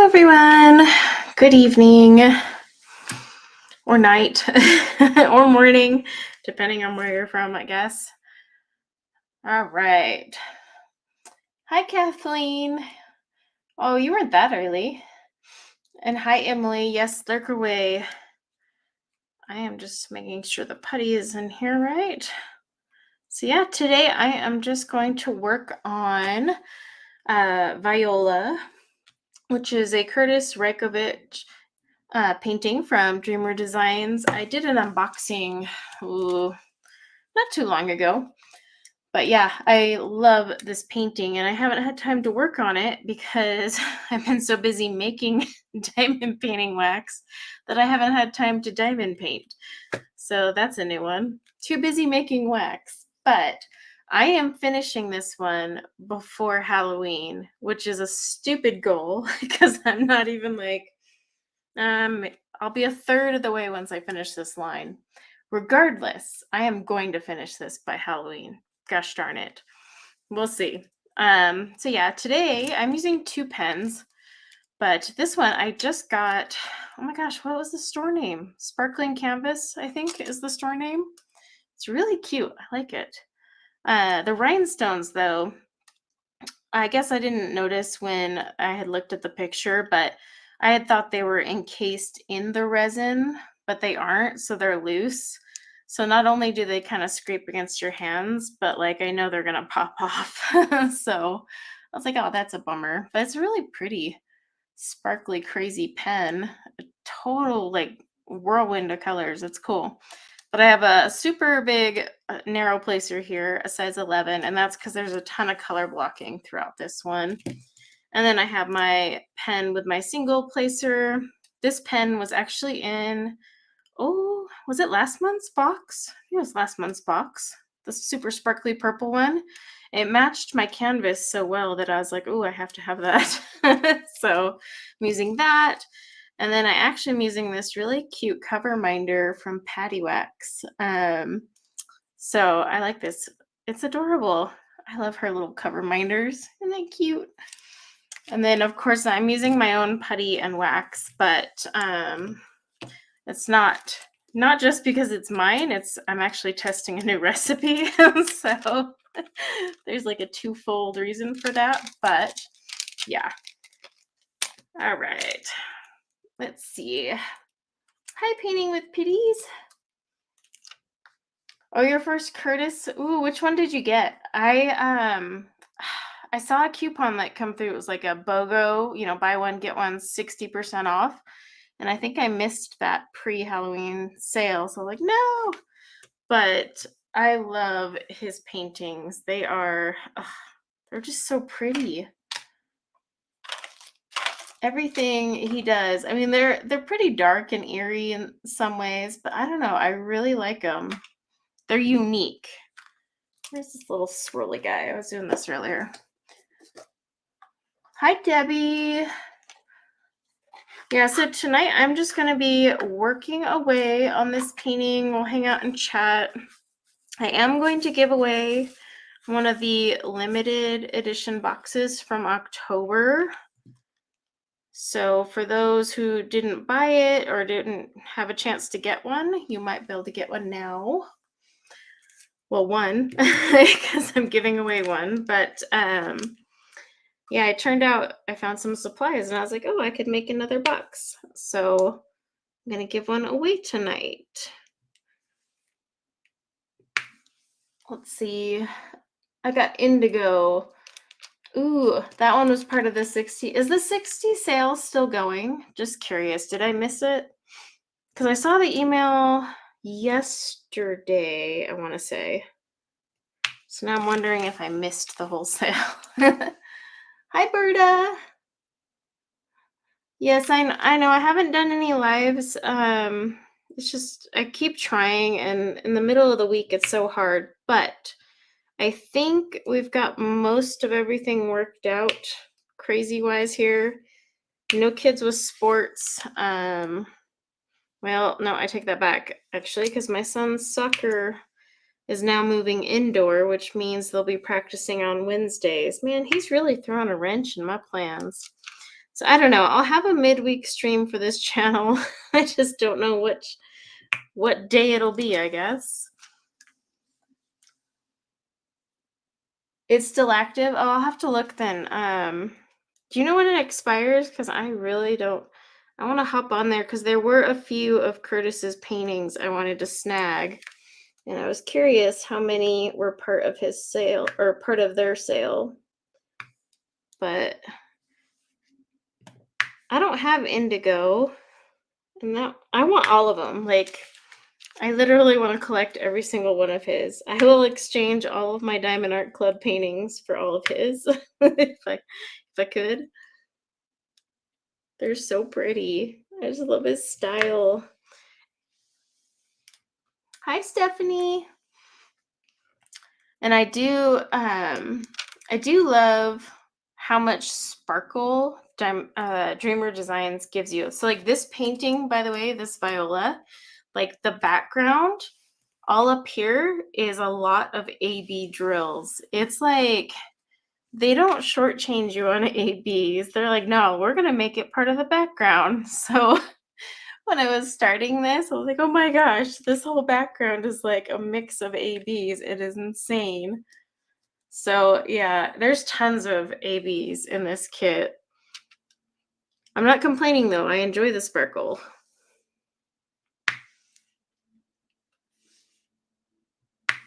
everyone. Good evening or night or morning, depending on where you're from, I guess. All right. Hi, Kathleen. Oh, you weren't that early. And hi, Emily. Yes, lurk away. I am just making sure the putty is in here, right? So yeah, today I am just going to work on Viola, which is a Kurtis R painting from Dreamer Designs. I did an unboxing not too long ago, but yeah, I love this painting and I haven't had time to work on it because I've been so busy making diamond painting wax that I haven't had time to diamond paint. So that's a new one. Too busy making wax, but I am finishing this one before Halloween, which is a stupid goal because I'm not even like I'll be a third of the way once I finish this line. Regardless, I am going to finish this by Halloween. Gosh darn it. We'll see. So yeah, today I'm using 2 pens, but this one I just got, oh my gosh, what was the store name? Sparkling Canvas, I think is the store name. It's really cute. I like it. The rhinestones though, I guess I didn't notice when I had looked at the picture, but I had thought they were encased in the resin, but they aren't, so they're loose. So not only do they kind of scrape against your hands, but like I know they're gonna pop off. So I was like, oh, that's a bummer. But it's a really pretty, sparkly, crazy pen. A total like whirlwind of colors. It's cool. But I have a super big narrow placer here, a size 11, and that's because there's a ton of color blocking throughout this one. And then I have my pen with my single placer. This pen was actually in, was it last month's box? It was last month's box. The super sparkly purple one. It matched my canvas so well that I was like, oh, I have to have that. So I'm using that. And then I actually am using this really cute cover minder from Patty Wax. So I like this. It's adorable. I love her little cover minders. Isn't they cute? And then of course I'm using my own putty and wax, but it's not just because it's mine. I'm actually testing a new recipe. So there's like a twofold reason for that, but yeah. All right. Let's see. Hi, Painting with Pitties. Oh, your first Kurtis. Ooh, which one did you get? I saw a coupon that come through. It was like a BOGO, buy one, get one 60% off. And I think I missed that pre-Halloween sale. So like, no. But I love his paintings. They're just so pretty. Everything he does. I mean, they're pretty dark and eerie in some ways, but I don't know. I really like them. They're unique. Where's this little swirly guy? I was doing this earlier. Hi, Debbie. Yeah, so tonight I'm just going to be working away on this painting. We'll hang out and chat. I am going to give away one of the limited edition boxes from October. So for those who didn't buy it or didn't have a chance to get one, you might be able to get one now. Well, one, because I'm giving away one, but yeah, it turned out I found some supplies and I was like, oh, I could make another box. So I'm going to give one away tonight. Let's see. I got indigo. Ooh, that one was part of the 60. Is the 60 sale still going? Just curious. Did I miss it? Because I saw the email yesterday, I want to say. So now I'm wondering if I missed the whole sale. Hi, Berta. Yes, I know. I haven't done any lives. It's just I keep trying, and in the middle of the week, it's so hard. But I think we've got most of everything worked out crazy-wise here. No kids with sports. Well, no, I take that back, actually, because my son's soccer is now moving indoor, which means they'll be practicing on Wednesdays. Man, he's really thrown a wrench in my plans. So I don't know. I'll have a midweek stream for this channel. I just don't know what day it'll be, I guess. It's still active? Oh, I'll have to look then. Do you know when it expires? Because I really don't. I want to hop on there because there were a few of Kurtis's paintings I wanted to snag. And I was curious how many were part of his sale or part of their sale. But I don't have indigo. And that I want all of them. Like, I literally want to collect every single one of his. I will exchange all of my Diamond Art Club paintings for all of his if I could. They're so pretty. I just love his style. Hi, Stephanie. And I do love how much sparkle Dreamer Designs gives you. So like this painting, by the way, this Viola, like the background all up here is a lot of AB drills. It's like they don't shortchange you on ABs. They're like, no, we're gonna make it part of the background. So when I was starting this, I was like, oh my gosh, this whole background is like a mix of ABs. It is insane. So yeah, there's tons of ABs in this kit. I'm not complaining though. I enjoy the sparkle.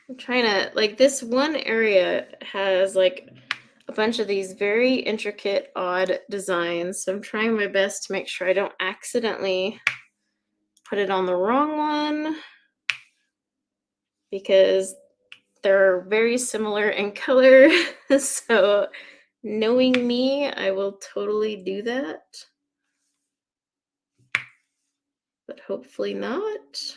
I'm trying to, like, this one area has like a bunch of these very intricate, odd designs. So I'm trying my best to make sure I don't accidentally put it on the wrong one because they're very similar in color. So knowing me, I will totally do that. But hopefully not.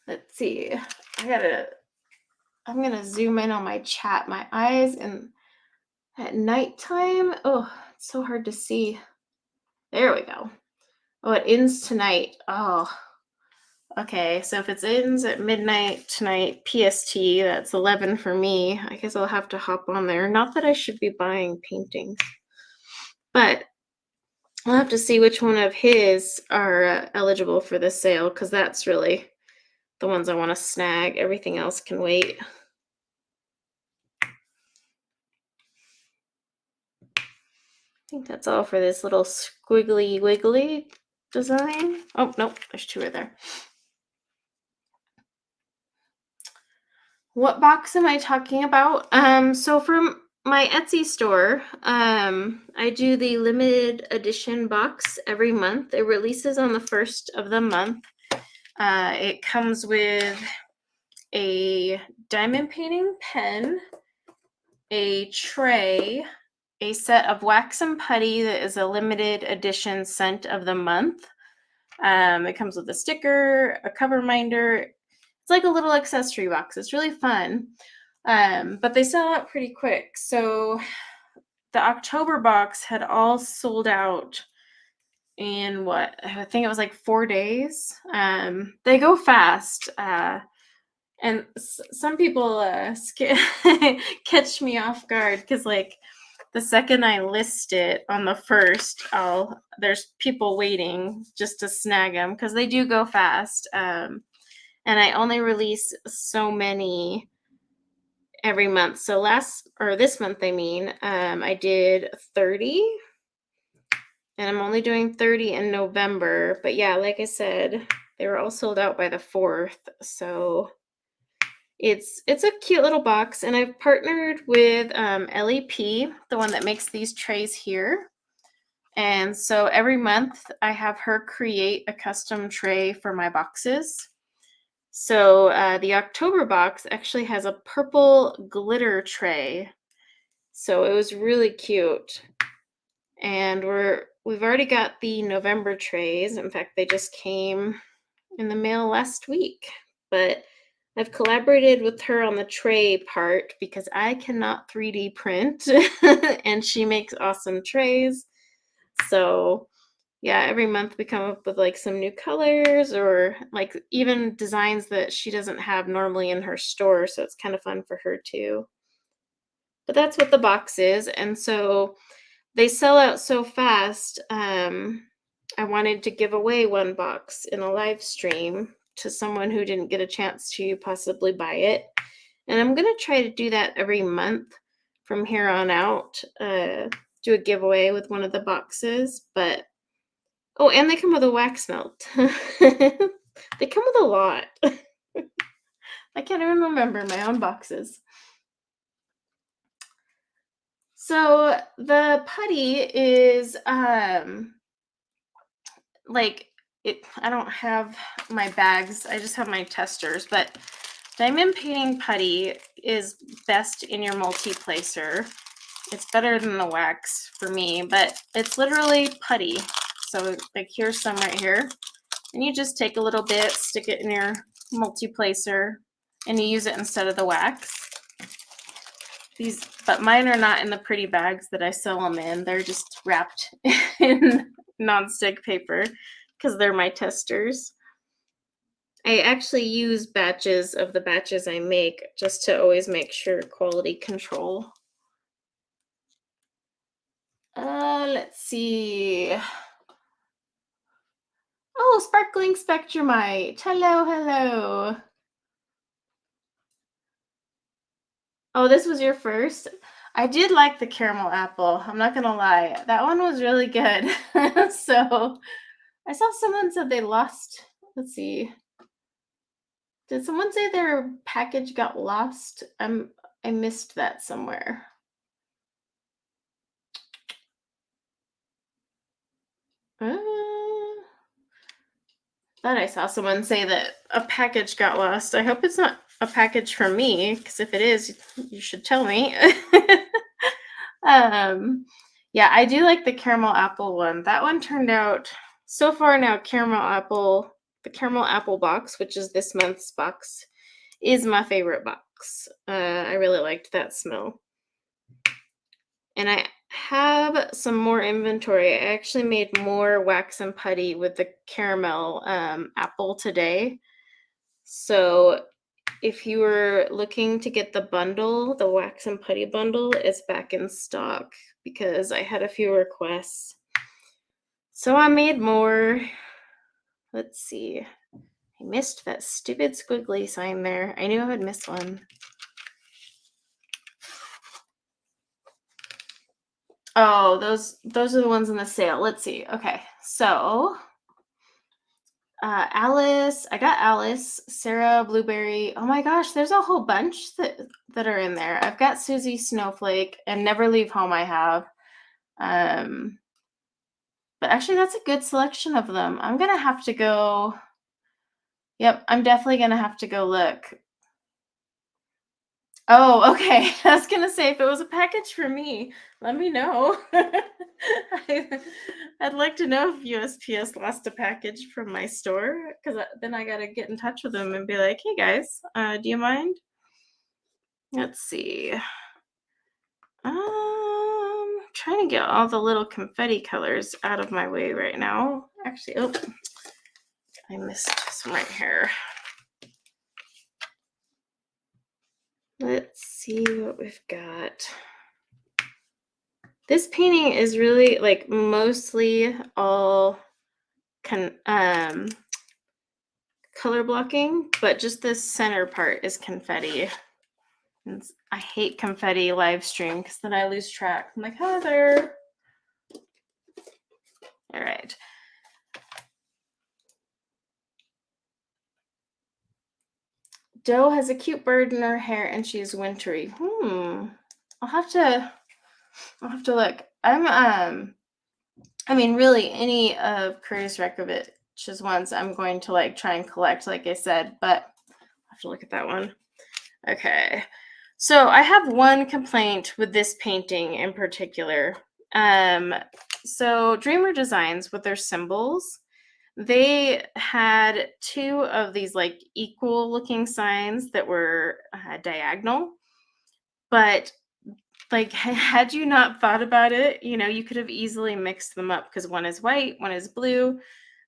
Let's see. I'm gonna zoom in on my chat. My eyes and at nighttime. Oh, it's so hard to see. There we go. Oh, it ends tonight. Oh, okay. So if it ends at midnight tonight, PST, that's 11 for me. I guess I'll have to hop on there. Not that I should be buying paintings, but I'll have to see which one of his are eligible for this sale because that's really the ones I want to snag. Everything else can wait. I think that's all for this little squiggly wiggly design. Oh, nope, there's two right there. What box am I talking about? So from my Etsy store, I do the limited edition box every month. It releases on the first of the month. It comes with a diamond painting pen, a tray, a set of wax and putty that is a limited edition scent of the month. It comes with a sticker, a cover minder. It's like a little accessory box. It's really fun. But they sell out pretty quick. So the October box had all sold out in what? I think it was like 4 days. They go fast. And some people catch me off guard because like the second I list it on the first, there's people waiting just to snag them because they do go fast. And I only release so many every month. So this month, I did 30, and I'm only doing 30 in November. But yeah, like I said, they were all sold out by the 4th. So it's a cute little box, and I've partnered with LEP, the one that makes these trays here. And so every month I have her create a custom tray for my boxes. So the October box actually has a purple glitter tray. So it was really cute. And we've already got the November trays. In fact, they just came in the mail last week. But I've collaborated with her on the tray part because I cannot 3D print and she makes awesome trays. So yeah, every month we come up with like some new colors or like even designs that she doesn't have normally in her store. So it's kind of fun for her too. but that's what the box is. And so they sell out so fast. I wanted to give away one box in a live stream to someone who didn't get a chance to possibly buy it. And I'm going to try to do that every month from here on out. Do a giveaway with one of the boxes. But, oh, and they come with a wax melt. They come with a lot. I can't even remember my own boxes. So the putty is like it. I don't have my bags. I just have my testers. But diamond painting putty is best in your multi-placer. It's better than the wax for me, but it's literally putty. So like here's some right here. And you just take a little bit, stick it in your multi-placer, and you use it instead of the wax. But mine are not in the pretty bags that I sell them in. They're just wrapped in nonstick paper because they're my testers. I actually use batches of the batches I make just to always make sure quality control. Let's see. Oh, Sparkling Spectrumite. Hello, hello. Oh, this was your first? I did like the caramel apple. I'm not gonna lie. That one was really good. So I saw someone said they lost. Let's see. Did someone say their package got lost? I missed that somewhere. Thought I saw someone say that a package got lost. I hope it's not a package for me, because if it is, you should tell me. Yeah, I do like the caramel apple one. That one turned out so far now. The caramel apple box, which is this month's box, is my favorite box. I really liked that smell. And I have some more inventory. I actually made more wax and putty with the caramel apple today. So if you were looking to get the bundle, the wax and putty bundle is back in stock because I had a few requests. So I made more. Let's see. I missed that stupid squiggly sign there. I knew I would miss one. Oh, those are the ones in the sale. Let's see. Okay, so Alice, I got Alice, Sarah, Blueberry. Oh my gosh, there's a whole bunch that are in there. I've got Susie Snowflake and Never Leave Home. I have, but actually that's a good selection of them. I'm gonna have to go. Yep, I'm definitely gonna have to go look. Oh, okay. I was gonna say if it was a package for me, let me know. I'd like to know if USPS lost a package from my store, because then I gotta get in touch with them and be like, "Hey guys, do you mind?" Let's see. Trying to get all the little confetti colors out of my way right now. Actually, oh, I missed some right here. Let's see what we've got. This painting is really like mostly all color blocking, but just this center part is confetti. And I hate confetti live stream because then I lose track. I'm like, Heather. All right. Doe has a cute bird in her hair and she's wintry. I'll have to look. I mean, really, any of Kurtis Rekovich's ones I'm going to like try and collect, like I said, but I'll have to look at that one. Okay. So I have one complaint with this painting in particular. So Dreamer Designs with their symbols, they had two of these like equal looking signs that were diagonal, but like had you not thought about it, you know, you could have easily mixed them up because one is white, one is blue,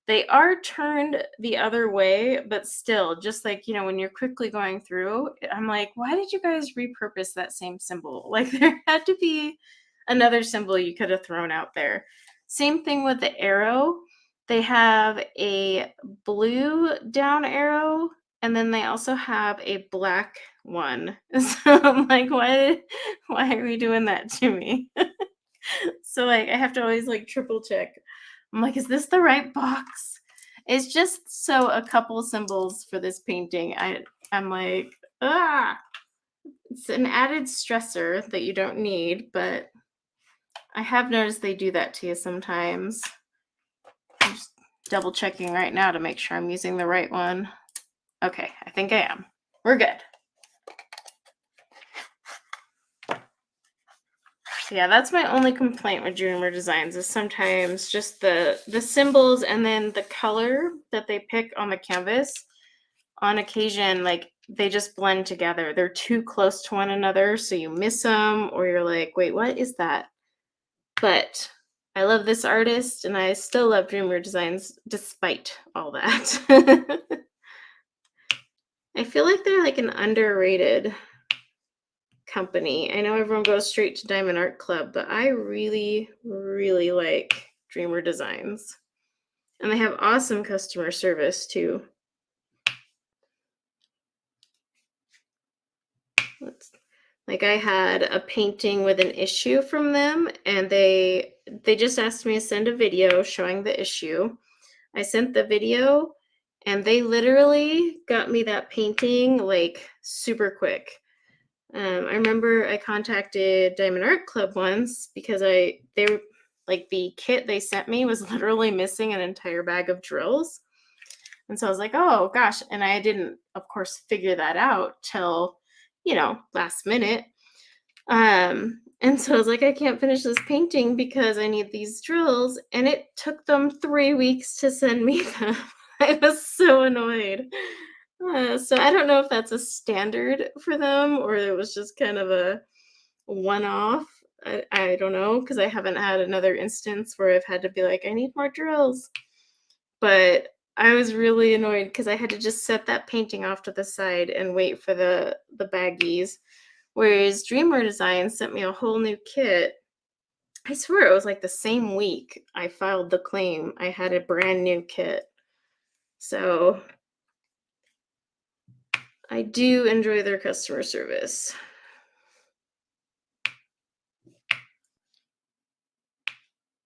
They are turned the other way, but still, just like, when you're quickly going through, I'm like, why did you guys repurpose that same symbol? Like, there had to be another symbol you could have thrown out there. Same thing with the arrow. They have a blue down arrow, and then they also have a black one. So I'm like, why are we doing that to me? So like I have to always like triple check. I'm like, is this the right box? It's just so a couple symbols for this painting. I'm like, it's an added stressor that you don't need, but I have noticed they do that to you sometimes. I'm just double checking right now to make sure I'm using the right one. Okay, I think I am. We're good. So yeah, that's my only complaint with Dreamer Designs is sometimes just the symbols and then the color that they pick on the canvas. On occasion, like they just blend together. They're too close to one another, so you miss them, or you're like, wait, what is that? But I love this artist, and I still love Dreamer Designs despite all that. I feel like they're like an underrated company. I know everyone goes straight to Diamond Art Club, but I really, really like Dreamer Designs. And they have awesome customer service too. Like I had a painting with an issue from them, and they just asked me to send a video showing the issue. I sent the video, and they literally got me that painting like super quick. I remember I contacted Diamond Art Club once because they were like the kit they sent me was literally missing an entire bag of drills. And so I was like, oh gosh. And I didn't, of course, figure that out till, last minute. And so I was like, I can't finish this painting because I need these drills. And it took them 3 weeks to send me them. I was so annoyed. So I don't know if that's a standard for them or it was just kind of a one-off. I don't know because I haven't had another instance where I've had to be like, I need more drills. But I was really annoyed because I had to just set that painting off to the side and wait for the baggies. Whereas Dreamer Design sent me a whole new kit. I swear it was like the same week I filed the claim. I had a brand new kit. So I do enjoy their customer service.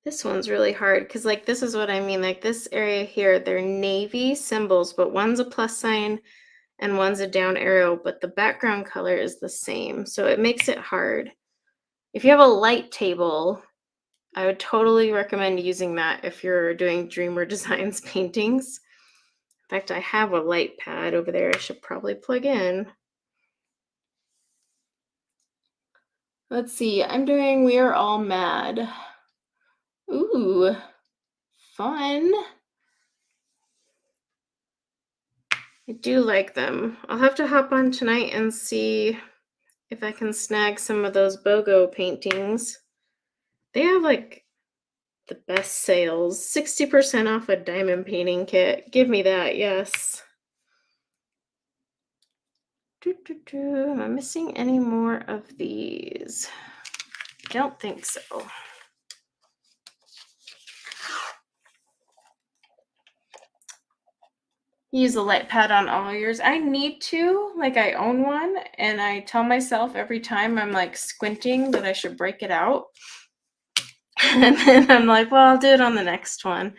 This one's really hard because like this is what I mean. Like this area here, they're navy symbols, but one's a plus sign and one's a down arrow, but the background color is the same. So it makes it hard. If you have a light table, I would totally recommend using that if you're doing Dreamer Designs paintings. In fact, I have a light pad over there I should probably plug in. Let's see, I'm doing We Are All Mad. Ooh, fun. I do like them. I'll have to hop on tonight and see if I can snag some of those BOGO paintings. They have like the best sales. 60% off a diamond painting kit. Give me that, yes. Am I missing any more of these? Don't think so. Use a light pad on all yours. I need to, like I own one, and I tell myself every time I'm like squinting that I should break it out. And then I'm like, well, I'll do it on the next one.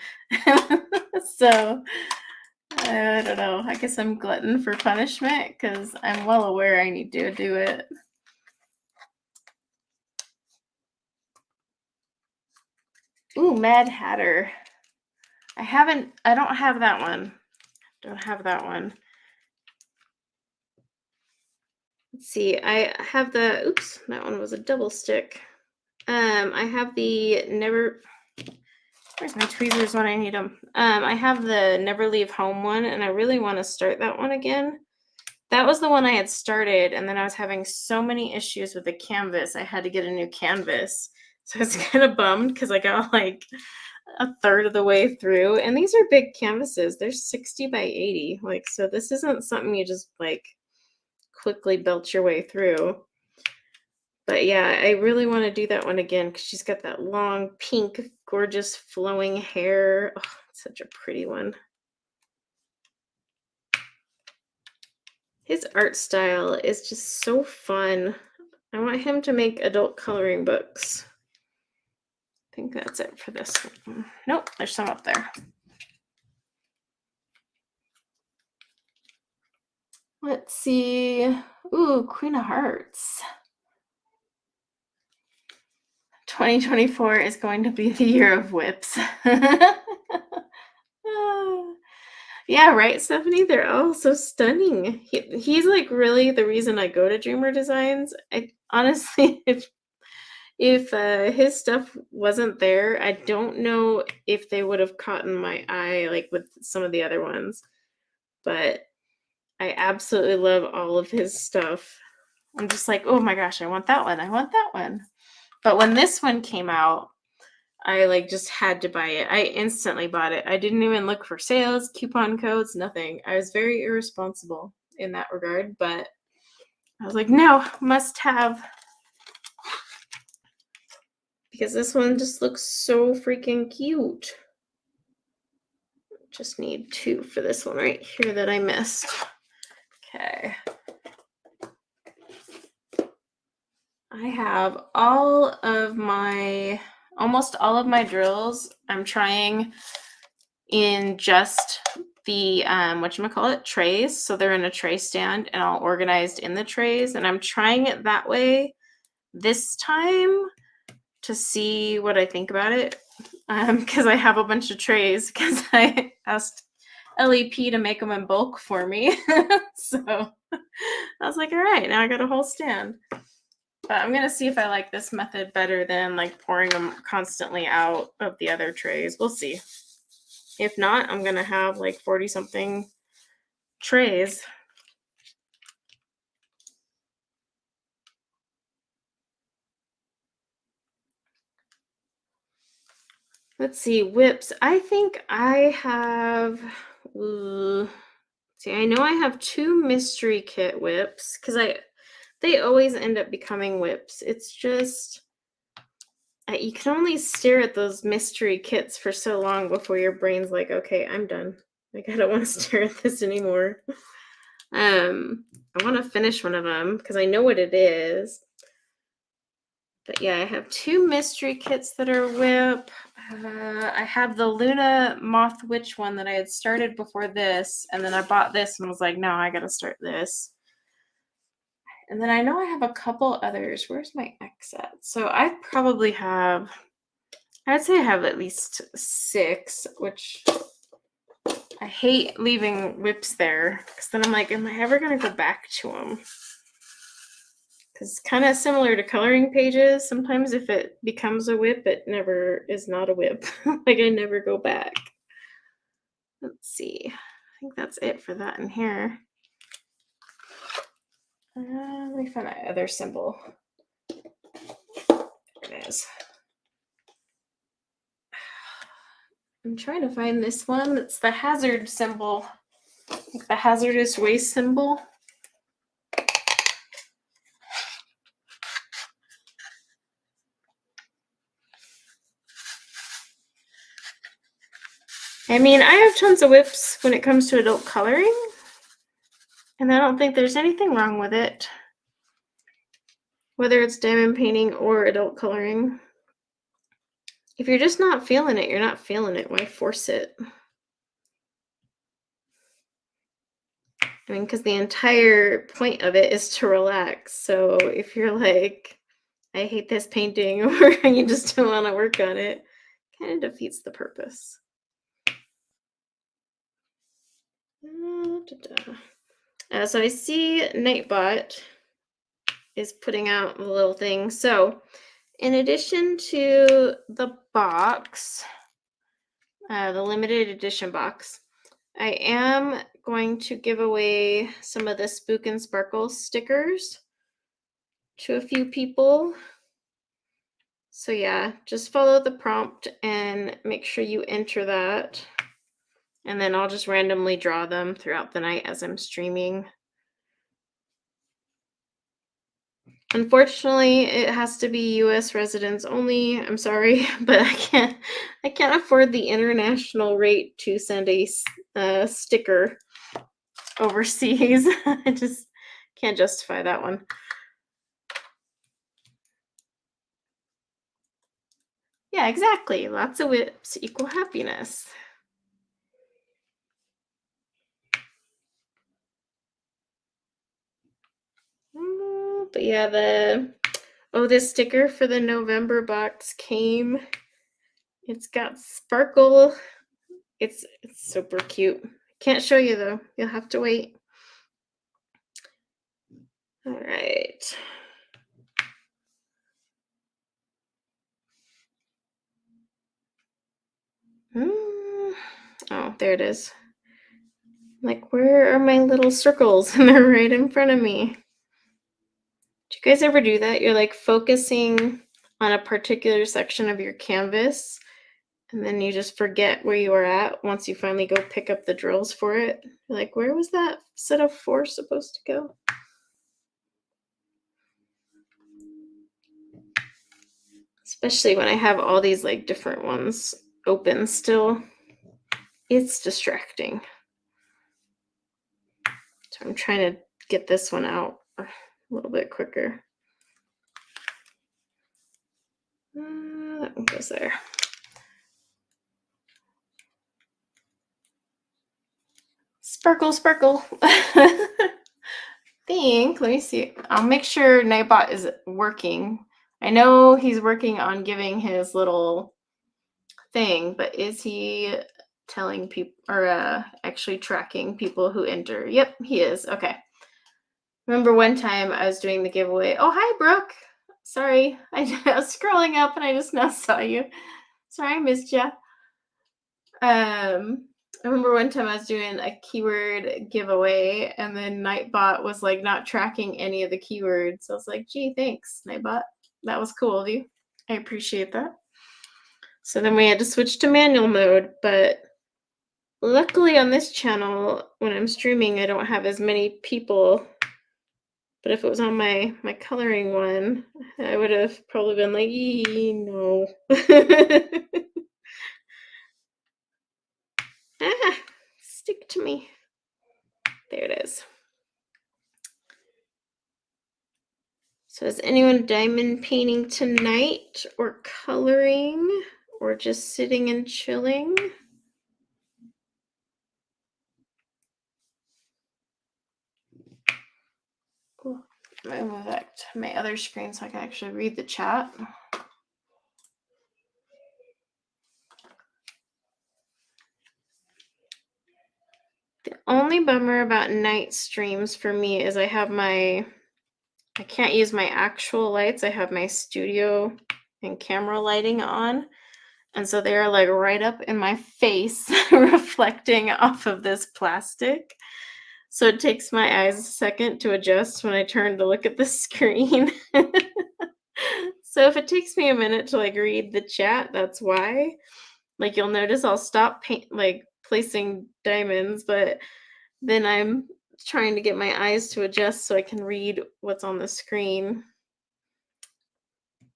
So I don't know. I guess I'm glutton for punishment because I'm well aware I need to do it. Ooh, Mad Hatter. I don't have that one. Don't have that one. Let's see. I have the, oops, that one was a double stick. I have the where's my tweezers when I need them? I have the Never Leave Home one, and I really want to start that one again. That was the one I had started, and then I was having so many issues with the canvas. I had to get a new canvas. So I was kind of bummed because I got like a third of the way through, and these are big canvases. They're 60 by 80. Like, so this isn't something you just like quickly belt your way through. But yeah, I really want to do that one again because she's got that long, pink, gorgeous, flowing hair. Oh, it's such a pretty one. His art style is just so fun. I want him to make adult coloring books. I think that's it for this one. Nope, there's some up there. Let's see. Ooh, Queen of Hearts. 2024 is going to be the year of whips. Yeah, right, Stephanie? They're all so stunning. He's like really the reason I go to Dreamer Designs. I honestly, if his stuff wasn't there, I don't know if they would have caught in my eye like with some of the other ones. But I absolutely love all of his stuff. I'm just like, oh my gosh, I want that one. I want that one. But when this one came out, I like just had to buy it. I instantly bought it. I didn't even look for sales, coupon codes, nothing. I was very irresponsible in that regard, but I was like, no, must have. Because this one just looks so freaking cute. Just need 2 for this one right here that I missed. Okay. I have almost all of my drills. I'm trying in just the whatchamacallit, trays. So they're in a tray stand and all organized in the trays. And I'm trying it that way this time to see what I think about it. Because I have a bunch of trays because I asked LEP to make them in bulk for me. So I was like, all right, now I got a whole stand. But I'm going to see if I like this method better than like pouring them constantly out of the other trays. We'll see. If not, I'm going to have like 40 something trays. Let's see, whips. I think I have, see, I know I have 2 mystery kit whips because they always end up becoming whips. It's just, you can only stare at those mystery kits for so long before your brain's like, okay, I'm done. Like, I don't want to stare at this anymore. I want to finish one of them because I know what it is. But yeah, I have 2 mystery kits that are whip. I have the Luna Moth Witch one that I had started before this, and then I bought this and was like, no, I gotta start this. And then I know I have a couple others. Where's my X at? So I probably have, I'd say I have at least 6, which I hate leaving whips there because then I'm like, am I ever gonna go back to them? Because kind of similar to coloring pages, sometimes if it becomes a whip, it never is not a whip. Like I never go back. Let's see. I think that's it for that in here. Let me find my other symbol. There it is. I'm trying to find this one. It's the hazard symbol, like the hazardous waste symbol. I mean, I have tons of whips when it comes to adult coloring, and I don't think there's anything wrong with it, whether it's diamond painting or adult coloring. If you're just not feeling it, you're not feeling it. Why force it? I mean, because the entire point of it is to relax. So if you're like, I hate this painting, or you just don't want to work on it, kind of defeats the purpose. So I see Nightbot is putting out a little thing. So in addition to the box, the limited edition box, I am going to give away some of the Spook and Sparkle stickers to a few people. So yeah, just follow the prompt and make sure you enter that. And then I'll just randomly draw them throughout the night as I'm streaming. Unfortunately, it has to be US residents only. I'm sorry, but I can't afford the international rate to send a sticker overseas. I just can't justify that one. Yeah, exactly. Lots of WIPs equal happiness. But yeah, this sticker for the November box came. It's got sparkle. It's super cute. Can't show you though. You'll have to wait. All right. Oh, there it is. Like, where are my little circles? And they're right in front of me. Do you guys ever do that? You're like focusing on a particular section of your canvas, and then you just forget where you are at once you finally go pick up the drills for it. You're like, where was that set of 4 supposed to go? Especially when I have all these like different ones open still. It's distracting. So I'm trying to get this one out a little bit quicker. That one goes there. Sparkle, sparkle. Let me see. I'll make sure Nightbot is working. I know he's working on giving his little thing, but is he telling people or actually tracking people who enter? Yep, he is. Okay. Remember one time I was doing the giveaway. Oh, hi, Brooke. Sorry, I was scrolling up and I just now saw you. Sorry, I missed you. I remember one time I was doing a keyword giveaway and then Nightbot was like not tracking any of the keywords. So I was like, gee, thanks, Nightbot. That was cool of you. I appreciate that. So then we had to switch to manual mode, but luckily on this channel, when I'm streaming, I don't have as many people. But if it was on my coloring one, I would have probably been like, no. Stick to me. There it is. So is anyone diamond painting tonight or coloring or just sitting and chilling? Cool. I'm gonna move back to my other screen so I can actually read the chat. The only bummer about night streams for me is I can't use my actual lights. I have my studio and camera lighting on. And so they're like right up in my face, reflecting off of this plastic. So it takes my eyes a second to adjust when I turn to look at the screen. So if it takes me a minute to like read the chat, that's why. Like you'll notice I'll stop placing diamonds, but then I'm trying to get my eyes to adjust so I can read what's on the screen.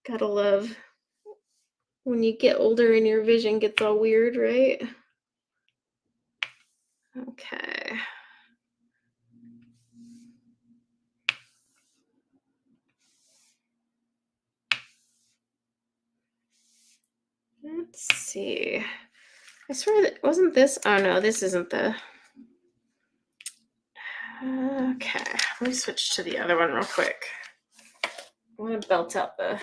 Gotta love when you get older and your vision gets all weird, right? Okay. Let's see. I swear that wasn't this. Oh no, this isn't the. Okay, let me switch to the other one real quick. I want to belt out the.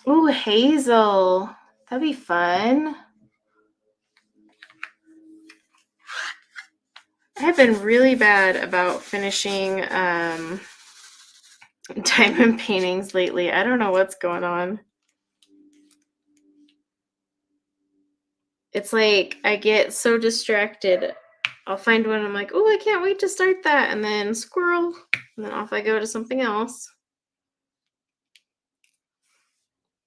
Ooh, hazel. That'd be fun. I have been really bad about finishing diamond paintings lately. I don't know what's going on. It's like I get so distracted. I'll find one, I'm like, oh, I can't wait to start that. And then squirrel. And then off I go to something else.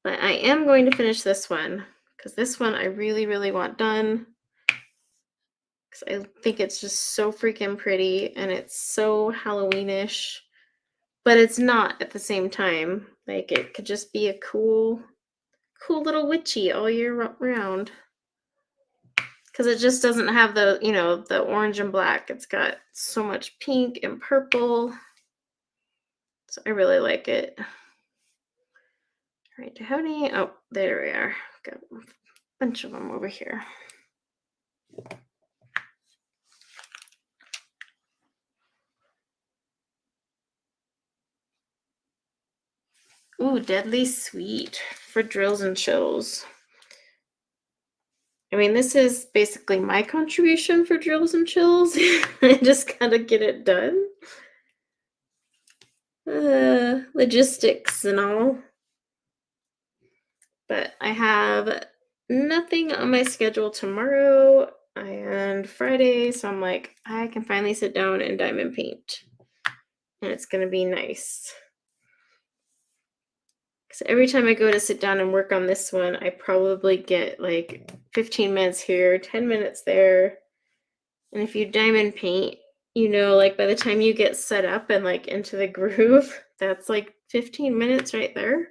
But I am going to finish this one because this one I really, really want done. Because I think it's just so freaking pretty and it's so Halloweenish. But it's not at the same time. Like, it could just be a cool little witchy all year round. Because it just doesn't have the, you know, the orange and black. It's got so much pink and purple. So I really like it. All right, do I have any? Oh, there we are. Got a bunch of them over here. Ooh, Deadly Sweet for drills and chills. I mean, this is basically my contribution for drills and chills. I just gotta get it done. Logistics and all. But I have nothing on my schedule tomorrow and Friday, so I'm like, I can finally sit down and diamond paint. And it's gonna be nice. Because every time I go to sit down and work on this one, I probably get like 15 minutes here, 10 minutes there. And if you diamond paint, you know, like by the time you get set up and like into the groove, that's like 15 minutes right there.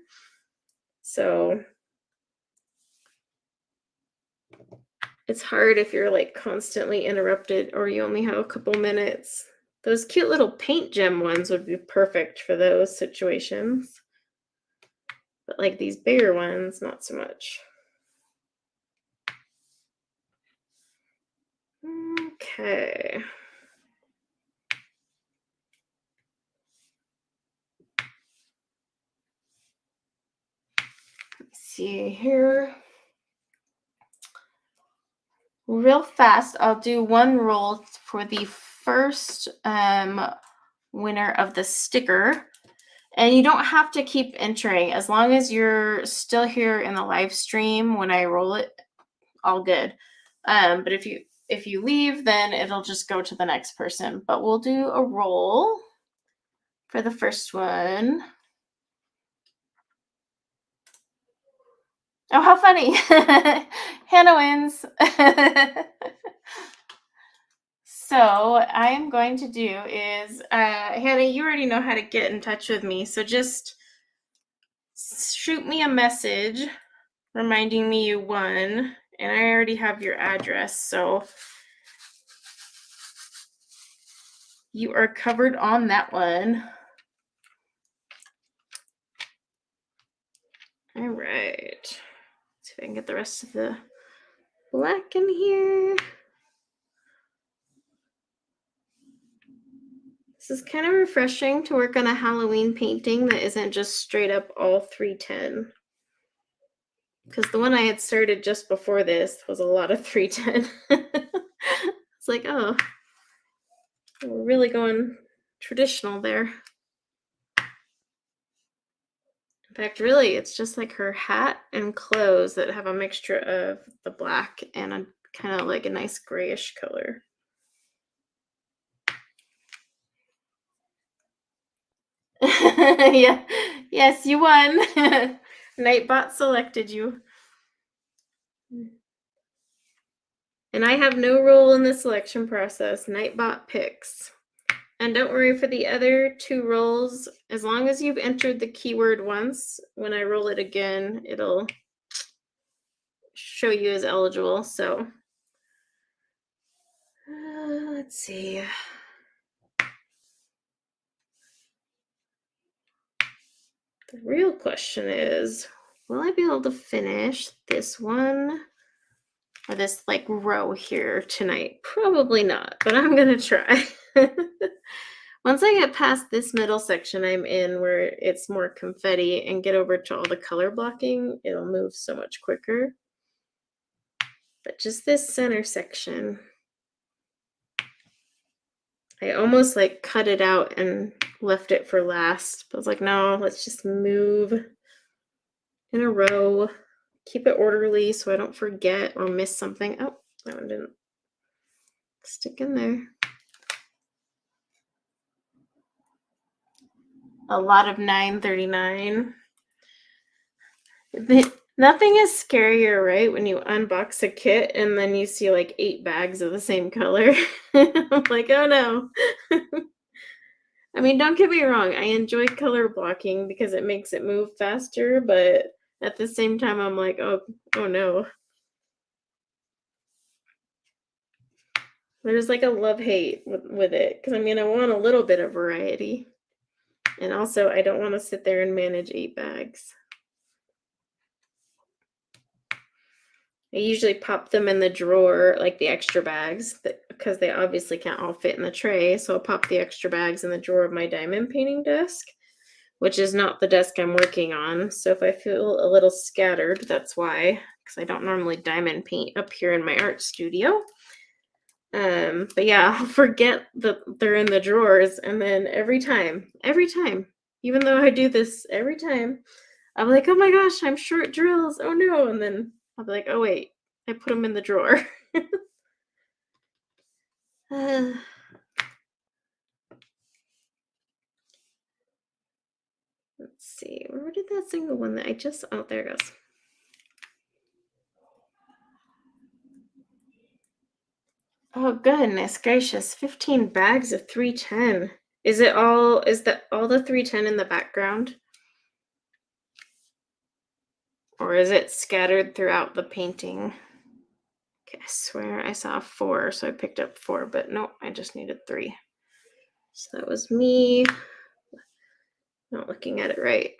So it's hard if you're like constantly interrupted or you only have a couple minutes. Those cute little paint gem ones would be perfect for those situations. But like these bigger ones, not so much. Okay. Let's see here. Real fast, I'll do one roll for the first winner of the sticker. And you don't have to keep entering. As long as you're still here in the live stream when I roll it, all good. But if you leave, then it'll just go to the next person. But we'll do a roll for the first one. Oh, how funny. Hannah wins. So I'm going to do is, Hannah, you already know how to get in touch with me. So just shoot me a message reminding me you won. And I already have your address. So you are covered on that one. All right. Let's see if I can get the rest of the black in here. This is kind of refreshing to work on a Halloween painting that isn't just straight up all 310. Because the one I had started just before this was a lot of 310. It's like, oh, we're really going traditional there. In fact, really, it's just like her hat and clothes that have a mixture of the black and a kind of like a nice grayish color. Yeah. Yes, you won. Nightbot selected you. And I have no role in the selection process. Nightbot picks. And don't worry for the other two rolls. As long as you've entered the keyword once, when I roll it again, it'll show you as eligible. So let's see. The real question is, will I be able to finish this one or this like row here tonight? Probably not, but I'm gonna try. Once I get past this middle section I'm in where it's more confetti and get over to all the color blocking, it'll move so much quicker. But just this center section, I almost like cut it out and left it for last. But I was like, no, let's just move in a row. Keep it orderly so I don't forget or miss something. Oh, that one didn't stick in there. A lot of 9.39. Nothing is scarier, right? When you unbox a kit and then you see like 8 bags of the same color. I'm like, oh no. I mean, don't get me wrong. I enjoy color blocking because it makes it move faster, but at the same time, I'm like, oh no. There's like a love-hate with it because I mean, I want a little bit of variety. And also, I don't want to sit there and manage 8 bags. I usually pop them in the drawer, like the extra bags, because they obviously can't all fit in the tray. So I'll pop the extra bags in the drawer of my diamond painting desk, which is not the desk I'm working on. So if I feel a little scattered, that's why, because I don't normally diamond paint up here in my art studio. But yeah, I'll forget that they're in the drawers, and then every time, even though I do this every time, I'm like, oh my gosh, I'm short drills. Oh no. And then I'll be like, oh wait, I put them in the drawer. Let's see, where did that single one that I just, oh, there it goes. Oh goodness gracious, 15 bags of 310. Is that all the 310 in the background? Or is it scattered throughout the painting? Okay, I swear I saw 4, so I picked up 4, but no, I just needed 3. So that was me not looking at it right.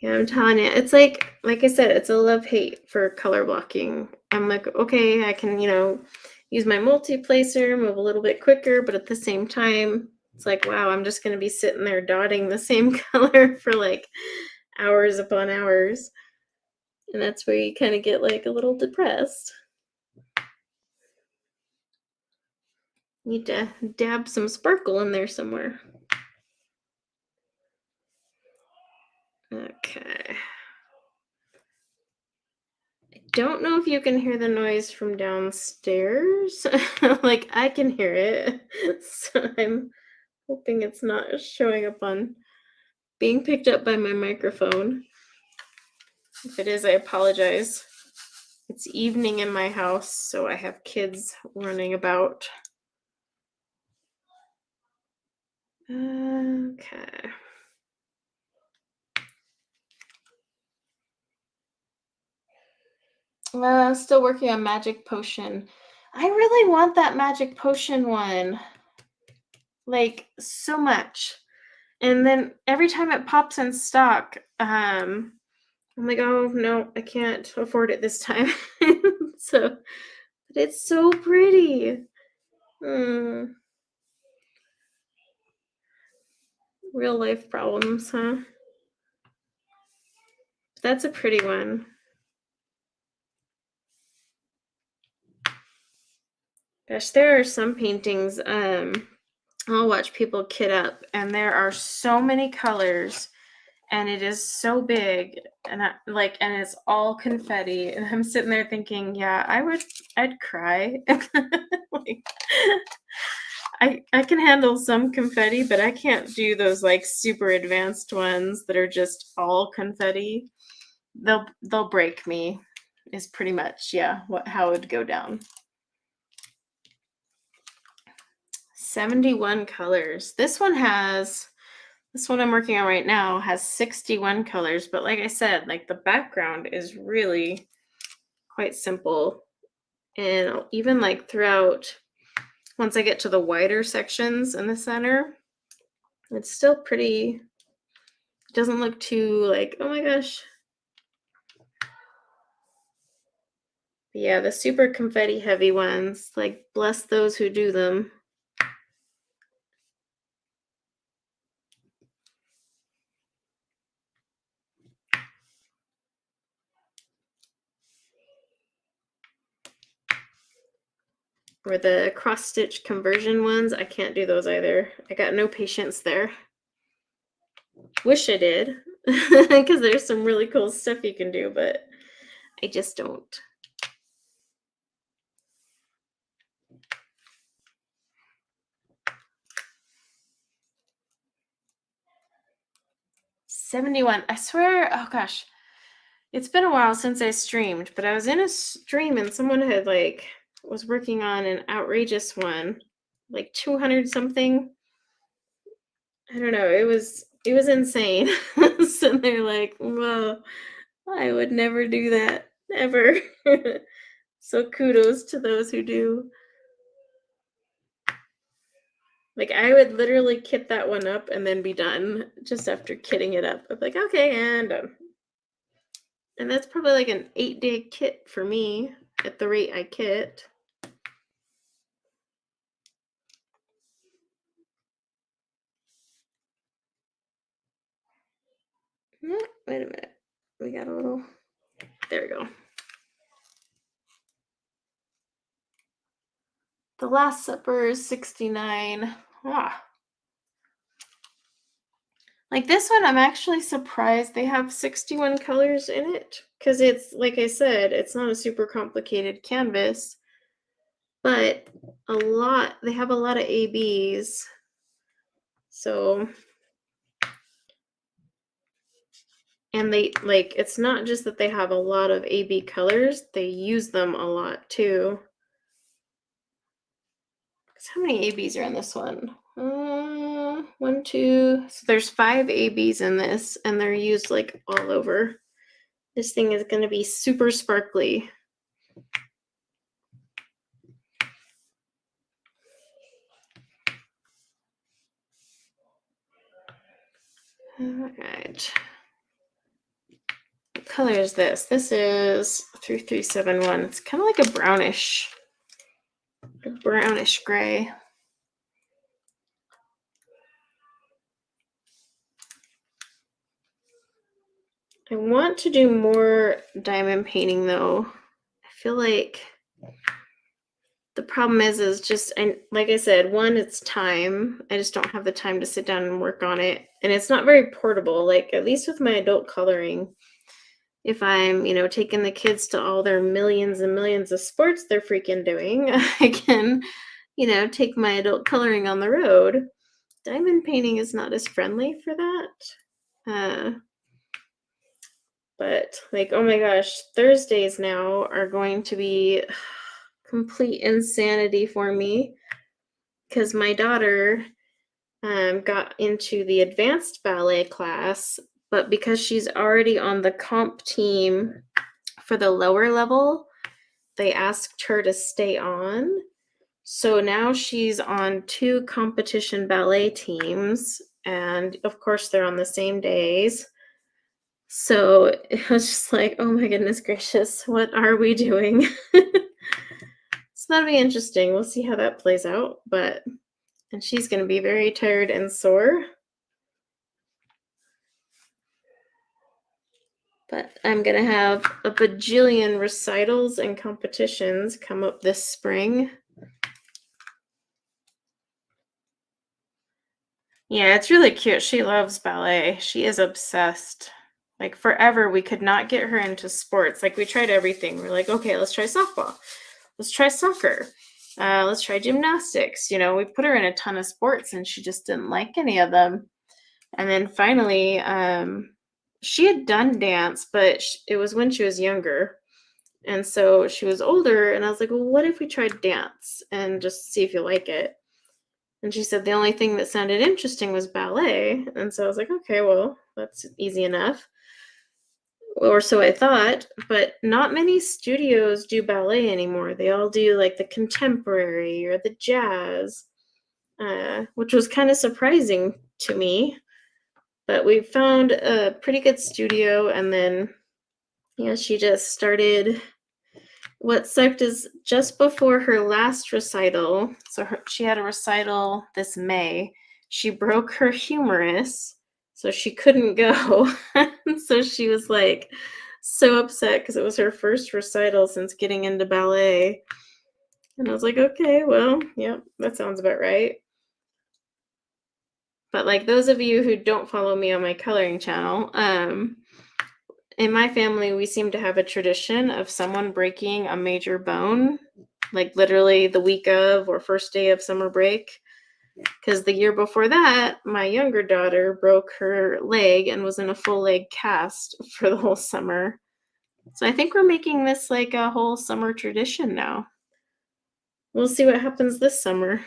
Yeah, I'm telling you, it's like I said, it's a love-hate for color blocking. I'm like, okay, I can, use my multi-placer, move a little bit quicker, but at the same time, it's like, wow, I'm just going to be sitting there dotting the same color for like hours upon hours. And that's where you kind of get like a little depressed. Need to dab some sparkle in there somewhere. Okay. I don't know if you can hear the noise from downstairs. Like, I can hear it. So I'm hoping it's not showing up on being picked up by my microphone. If it is, I apologize. It's evening in my house, so I have kids running about. Okay. Still working on Magic Potion. I really want that Magic Potion one. Like, so much. And then every time it pops in stock, I'm like, oh no, I can't afford it this time. So, but it's so pretty. Real life problems, huh? That's a pretty one. Gosh, there are some paintings I'll watch people kit up, and there are so many colors, and it is so big, and and it's all confetti, and I'm sitting there thinking, yeah, I'd cry. Like, I can handle some confetti, but I can't do those like super advanced ones that are just all confetti. They'll break me. Is pretty much how it would go down. 71 colors. This one I'm working on right now has 61 colors, but like I said, like the background is really quite simple. And even like throughout, once I get to the wider sections in the center, it's still pretty, it doesn't look too like, oh my gosh. But yeah, the super confetti heavy ones, like bless those who do them. Or the cross-stitch conversion ones, I can't do those either. I got no patience there. Wish I did, because there's some really cool stuff you can do, but I just don't. 71. I swear, oh gosh. It's been a while since I streamed, but I was in a stream and someone had like was working on an outrageous one, like 200 something. I don't know. It was insane. So they're like, "Whoa, I would never do that ever." So kudos to those who do. Like I would literally kit that one up and then be done just after kitting it up. I'm like, okay, and done. And that's probably like an 8-day kit for me at the rate I kit. Wait a minute. We got a little. There we go. The Last Supper is 69. Ah. Like this one, I'm actually surprised they have 61 colors in it. Because it's, like I said, it's not a super complicated canvas. But they have a lot of ABs. So, and they, like, it's not just that they have a lot of AB colors, they use them a lot too. How many ABs are in this one? 1, 2. So there's 5 ABs in this, and they're used like all over. This thing is going to be super sparkly. All right. What color is this? This is 3371. It's kind of like a brownish gray. I want to do more diamond painting though. I feel like the problem is just, like I said, one, it's time. I just don't have the time to sit down and work on it. And it's not very portable, like at least with my adult coloring. If I'm, taking the kids to all their millions and millions of sports they're freaking doing, I can, take my adult coloring on the road. Diamond painting is not as friendly for that. But like, oh my gosh, Thursdays now are going to be complete insanity for me because my daughter got into the advanced ballet class, but because she's already on the comp team for the lower level, they asked her to stay on. So now she's on 2 competition ballet teams, and of course they're on the same days. So it was just like, oh my goodness gracious, what are we doing? So that'll be interesting. We'll see how that plays out. And she's going to be very tired and sore. But I'm going to have a bajillion recitals and competitions come up this spring. Yeah, it's really cute. She loves ballet. She is obsessed. Like forever, we could not get her into sports. Like we tried everything. We're like, okay, let's try softball. Let's try soccer. Let's try gymnastics. We put her in a ton of sports and she just didn't like any of them. And then finally, she had done dance, but it was when she was younger. And so she was older, and I was like, well, what if we tried dance and just see if you like it? And she said the only thing that sounded interesting was ballet. And so I was like, okay, well, that's easy enough. Or so I thought, but not many studios do ballet anymore. They all do like the contemporary or the jazz, which was kind of surprising to me. But we found a pretty good studio, and then, she just started. What sucked is just before her last recital, so she had a recital this May, she broke her humerus, so she couldn't go. So she was like so upset because it was her first recital since getting into ballet. And I was like, okay, well, yeah, that sounds about right. But like those of you who don't follow me on my coloring channel, in my family, we seem to have a tradition of someone breaking a major bone, like literally the week of or first day of summer break. Because the year before that, my younger daughter broke her leg and was in a full leg cast for the whole summer. So I think we're making this like a whole summer tradition now. We'll see what happens this summer.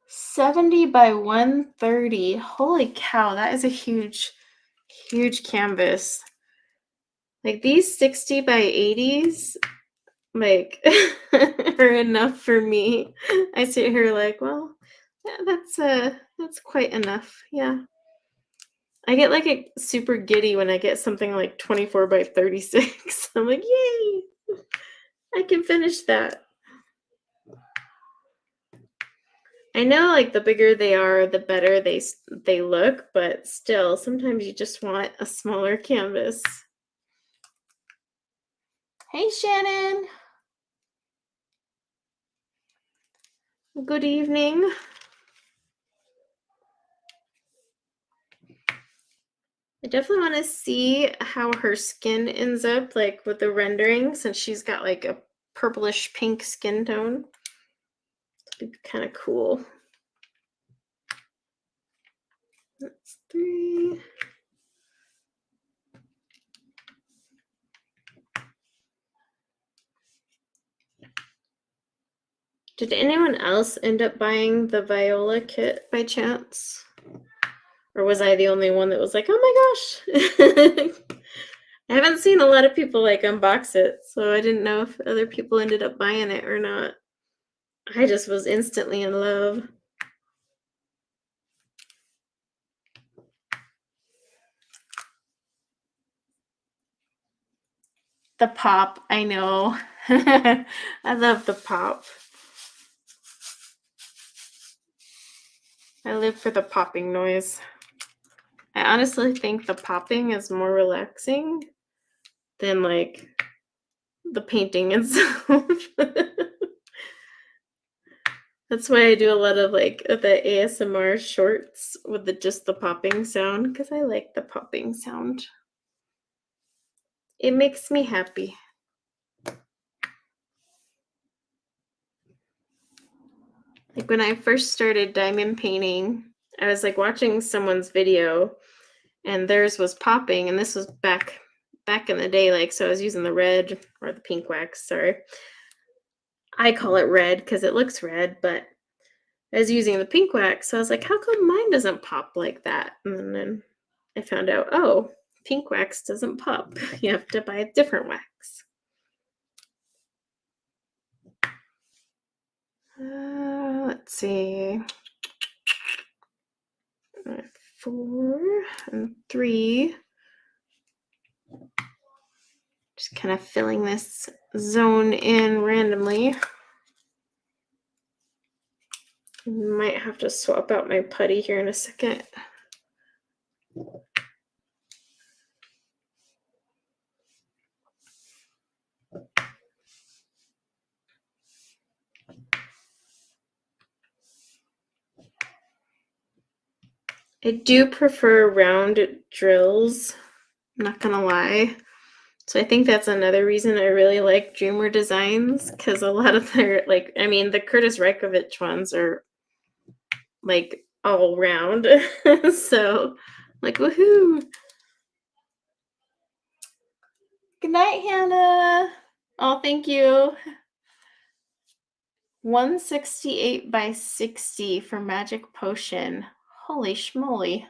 70 by 130. Holy cow, that is a huge, huge canvas. Like these 60 by 80s, like are enough for me. I sit here like, well, yeah, that's quite enough. Yeah. I get like a super giddy when I get something like 24 by 36. I'm like, yay! I can finish that. I know like the bigger they are, the better they look, but still sometimes you just want a smaller canvas. Hey Shannon. Good evening. I definitely want to see how her skin ends up like with the rendering since she's got like a purplish pink skin tone. It'd be kind of cool. That's 3. Did anyone else end up buying the Viola kit by chance? Or was I the only one that was like, oh my gosh? I haven't seen a lot of people like unbox it, so I didn't know if other people ended up buying it or not. I just was instantly in love. The pop, I know. I love the pop. I live for the popping noise. I honestly think the popping is more relaxing than like the painting itself. That's why I do a lot of like the ASMR shorts with just the popping sound because I like the popping sound. It makes me happy. Like when I first started diamond painting, I was like watching someone's video and theirs was popping, and this was back in the day, like, so I was using the red or the pink wax, sorry. I call it red because it looks red, but I was using the pink wax, so I was like, how come mine doesn't pop like that? And then I found out, oh, pink wax doesn't pop. You have to buy a different wax. Let's see. 4 and 3. Just kind of filling this zone in randomly. Might have to swap out my putty here in a second. I do prefer round drills, I'm not gonna lie. So I think that's another reason I really like Dreamer designs, because a lot of their, like, I mean, the Kurtis ones are like all round. So like, woohoo. Good night, Hannah. Oh, thank you. 168 by 60 for Magic Potion. Holy schmoly.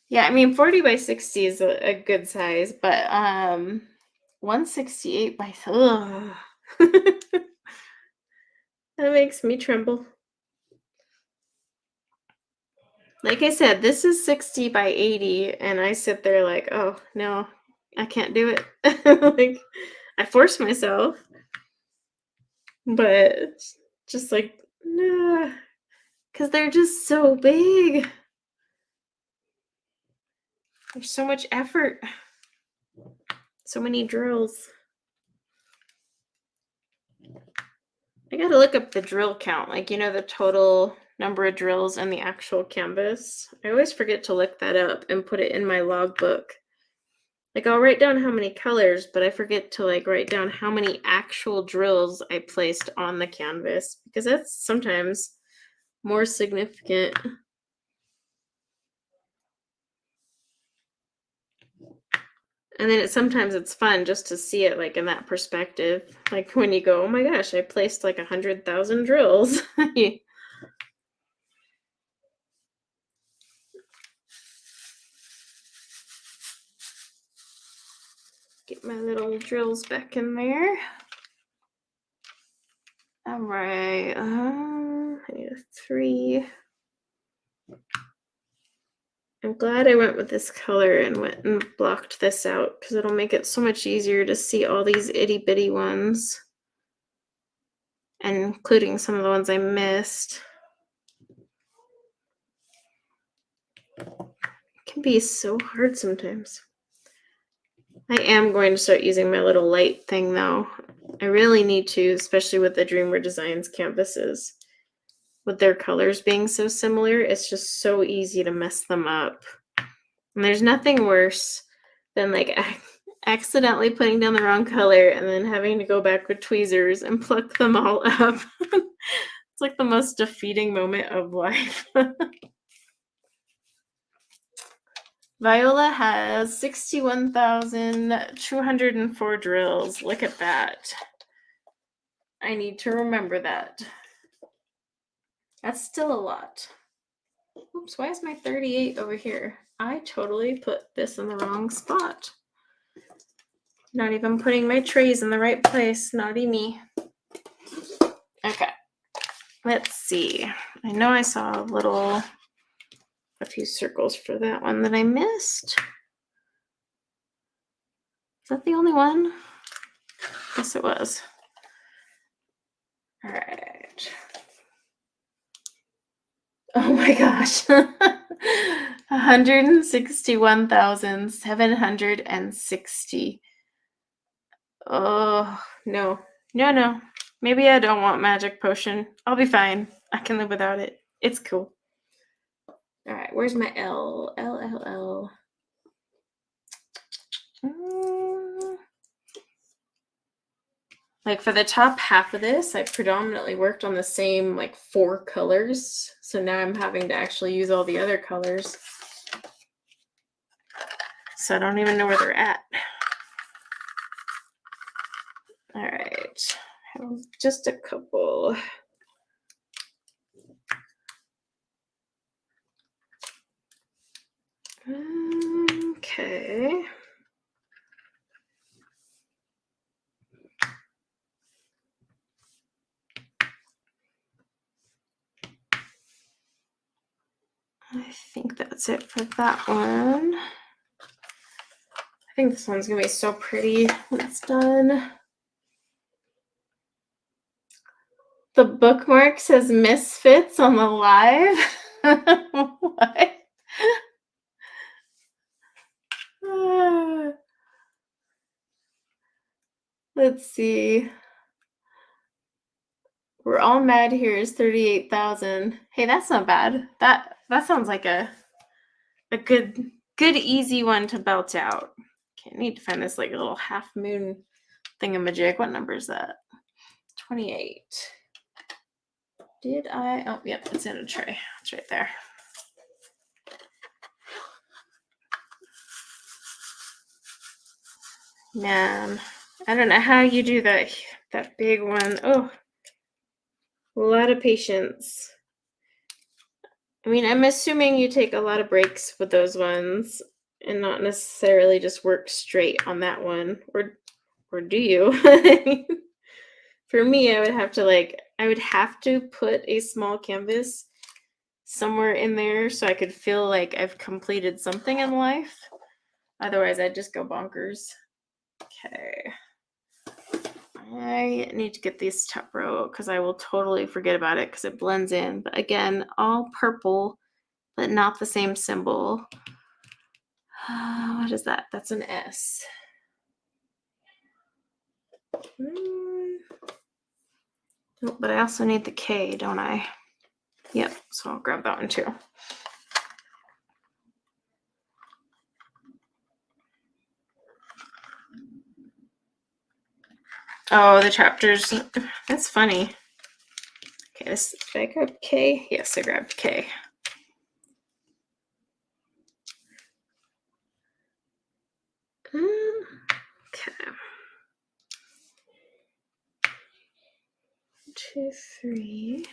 Yeah, I mean 40 by 60 is a good size, but 168 by that makes me tremble. Like I said, this is 60 by 80, and I sit there like, oh no, I can't do it. Like, I force myself, but just like, nah, because they're just so big. There's so much effort, so many drills. I gotta look up the drill count, like, you know, the total number of drills in the actual canvas. I always forget to look that up and put it in my logbook. Like I'll write down how many colors, but I forget to like write down how many actual drills I placed on the canvas because that's sometimes more significant. And then sometimes it's fun just to see it like in that perspective. Like when you go, oh my gosh, I placed like 100,000 drills. Get my little drills back in there. All right, I need a 3. I'm glad I went with this color and went and blocked this out because it'll make it so much easier to see all these itty bitty ones, and including some of the ones I missed. It can be so hard sometimes. I am going to start using my little light thing though. I really need to, especially with the Dreamer Designs canvases. With their colors being so similar, it's just so easy to mess them up. And there's nothing worse than like accidentally putting down the wrong color and then having to go back with tweezers and pluck them all up. It's like the most defeating moment of life. Viola has 61,204 drills. Look at that. I need to remember that. That's still a lot. Oops, why is my 38 over here? I totally put this in the wrong spot. Not even putting my trays in the right place. Naughty me. Okay. Let's see. I know I saw a few circles for that one that I missed. Is that the only one? Yes, it was. All right. Oh my gosh. 161,760. Oh, no. No. Maybe I don't want magic potion. I'll be fine. I can live without it. It's cool. All right, where's my L? L. Like for the top half of this, I predominantly worked on the same like 4 colors. So now I'm having to actually use all the other colors. So I don't even know where they're at. All right, just a couple. Okay. I think that's it for that one. I think this one's gonna be so pretty when it's done. The bookmark says Misfits on the live. What? Let's see. We're all mad here is 38,000. Hey, that's not bad. That sounds like a good easy one to belt out. Okay, I need to find this like a little half moon thingamajig. What number is that? 28. Did I? Oh, yep, it's in a tray. It's right there. Man, I don't know how you do that big one. Oh, a lot of patience. I mean, I'm assuming you take a lot of breaks with those ones and not necessarily just work straight on that one, or do you? For me, I would have to put a small canvas somewhere in there so I could feel like I've completed something in life. Otherwise, I'd just go bonkers. Okay. I need to get this top row because I will totally forget about it because it blends in. But again, all purple, but not the same symbol. What is that? That's an S. Oh, but I also need the K, don't I? Yep. So I'll grab that one too. Oh, the chapters. That's funny. Okay, did I grab K? Yes, I grabbed K. Okay. 2, 3.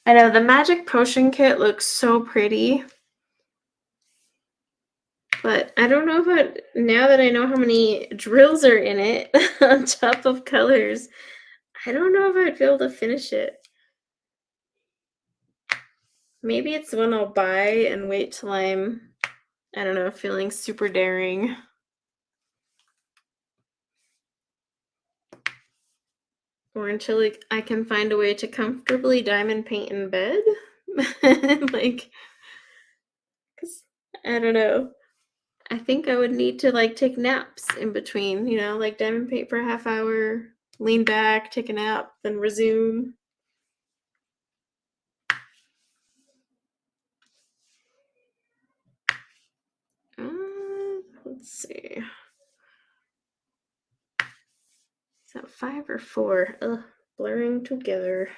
I know the magic potion kit looks so pretty, but I don't know if now that I know how many drills are in it on top of colors, I don't know if I'd be able to finish it. Maybe it's one I'll buy and wait till I'm, I don't know, feeling super daring. Or until like, I can find a way to comfortably diamond paint in bed. Like, cause I don't know. I think I would need to like take naps in between, you know, like diamond paint for a half hour, lean back, take a nap, then resume. Let's see. Is that 5 or 4? Ugh, blurring together.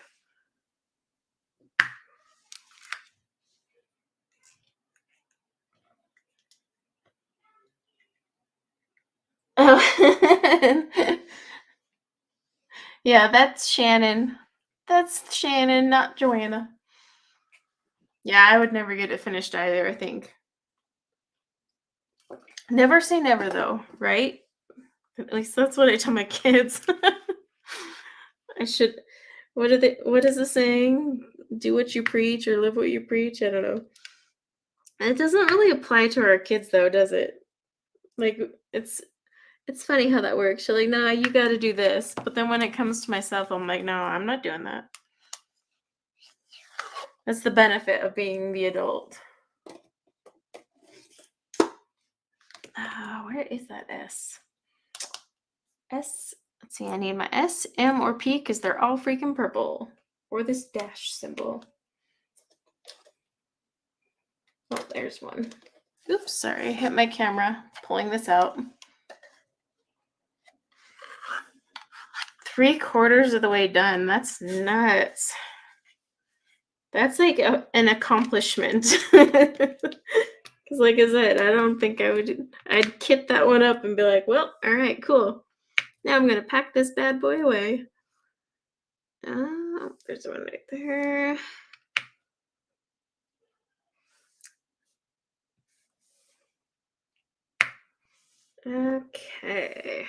Oh. Yeah, that's Shannon. That's Shannon, not Joanna. Yeah, I would never get it finished either, I think. Never say never, though, right? At least that's what I tell my kids. I should. What is the saying? Do what you preach or live what you preach? I don't know. It doesn't really apply to our kids, though, does it? Like, it's funny how that works. You're like, no, you got to do this. But then when it comes to myself, I'm like, no, I'm not doing that. That's the benefit of being the adult. Where is that S? S. Let's see. I need my S, M, or P because they're all freaking purple. Or this dash symbol. Oh, there's one. Oops, sorry. I hit my camera pulling this out. 3/4 of the way done. That's nuts. That's like an accomplishment. Because like I said, I don't think I'd kit that one up and be like, well, all right, cool. Now I'm going to pack this bad boy away. There's one right there. Okay.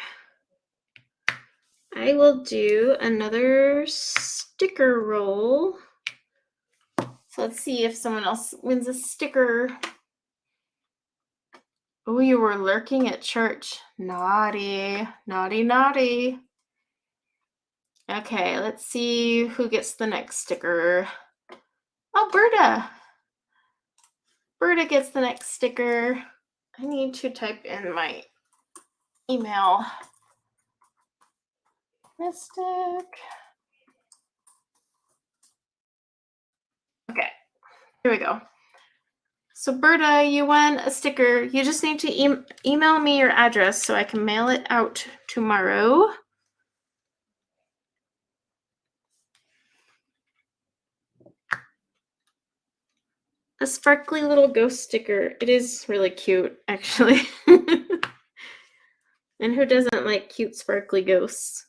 I will do another sticker roll. So let's see if someone else wins a sticker. Oh, you were lurking at church. Naughty, naughty, naughty. Okay, let's see who gets the next sticker. Oh, Berta. Berta gets the next sticker. I need to type in my email. Mystic. Okay, here we go. So Berta, you won a sticker. You just need to email me your address so I can mail it out tomorrow. A sparkly little ghost sticker. It is really cute, actually. And who doesn't like cute sparkly ghosts?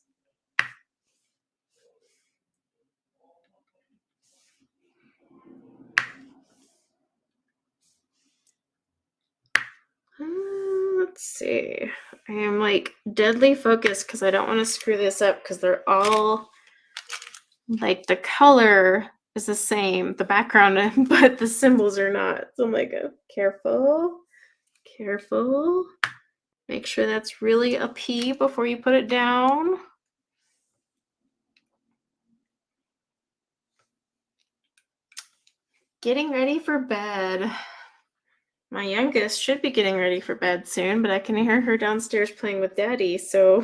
Let's see. I am like deadly focused because I don't want to screw this up because they're all like the color is the same, the background, but the symbols are not. So I'm like, careful, careful. Make sure that's really a P before you put it down. Getting ready for bed. My youngest should be getting ready for bed soon, but I can hear her downstairs playing with Daddy, so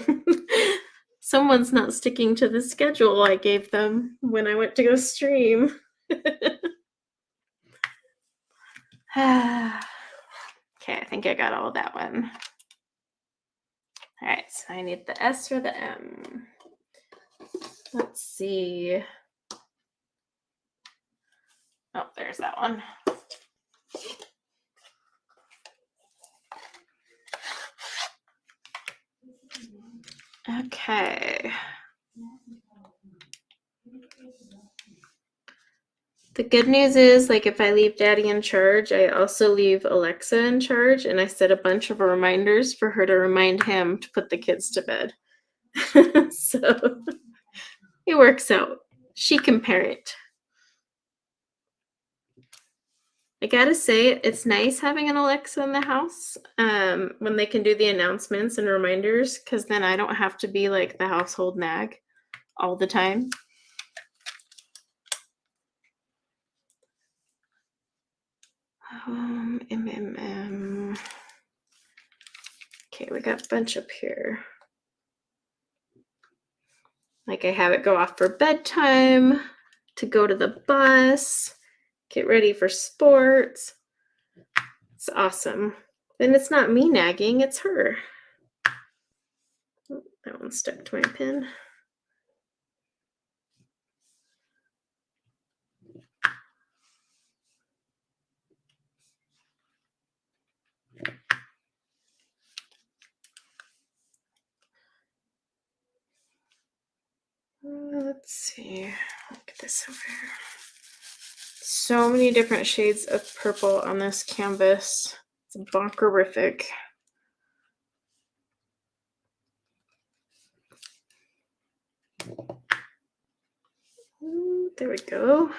Someone's not sticking to the schedule I gave them when I went to go stream. Okay, I think I got all that one. All right, so I need the S or the M. Let's see. Oh, there's that one. Okay. The good news is, like, if I leave Daddy in charge, I also leave Alexa in charge, and I set a bunch of reminders for her to remind him to put the kids to bed. So it works out. She can parent. I gotta say, it's nice having an Alexa in the house when they can do the announcements and reminders, because then I don't have to be like the household nag all the time. Okay, we got a bunch up here. Like I have it go off for bedtime, to go to the bus, get ready for sports. It's awesome. Then it's not me nagging, it's her. Oh, that one stuck to my pin. Let's see. Look at this over here. So many different shades of purple on this canvas. It's bonkerific. Ooh, there we go.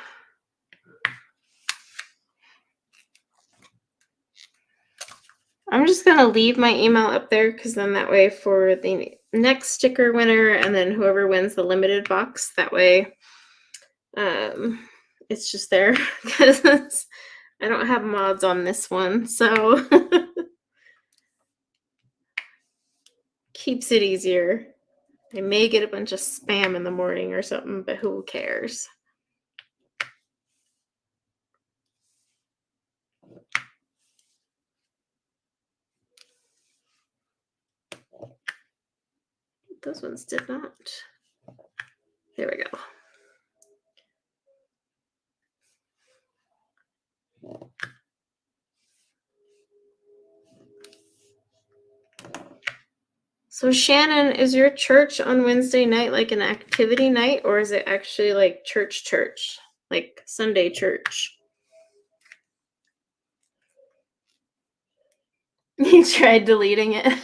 I'm just going to leave my email up there because then that way for the next sticker winner and then whoever wins the limited box, that way it's just there because I don't have mods on this one, so keeps it easier. I may get a bunch of spam in the morning or something, but who cares? Those ones did not. There we go. So Shannon, is your church on Wednesday night like an activity night, or is it actually like church, like Sunday church? You tried deleting it.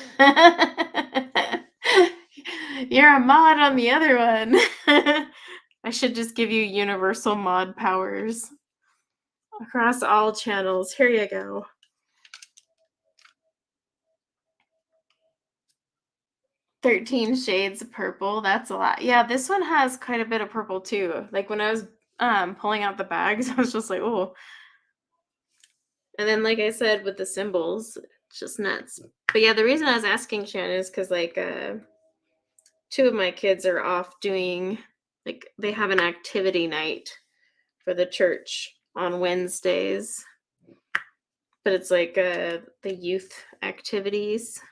You're a mod on the other one. I should just give you universal mod powers across all channels. Here you go. "13 Shades of Purple." That's a lot. Yeah, this one has quite a bit of purple too. Like when I was pulling out the bags, I was just like, oh. And then, like I said, with the symbols, it's just nuts. But yeah, the reason I was asking Shannon is because like 2 of my kids are off doing, like, they have an activity night for the church on Wednesdays. But it's like the youth activities.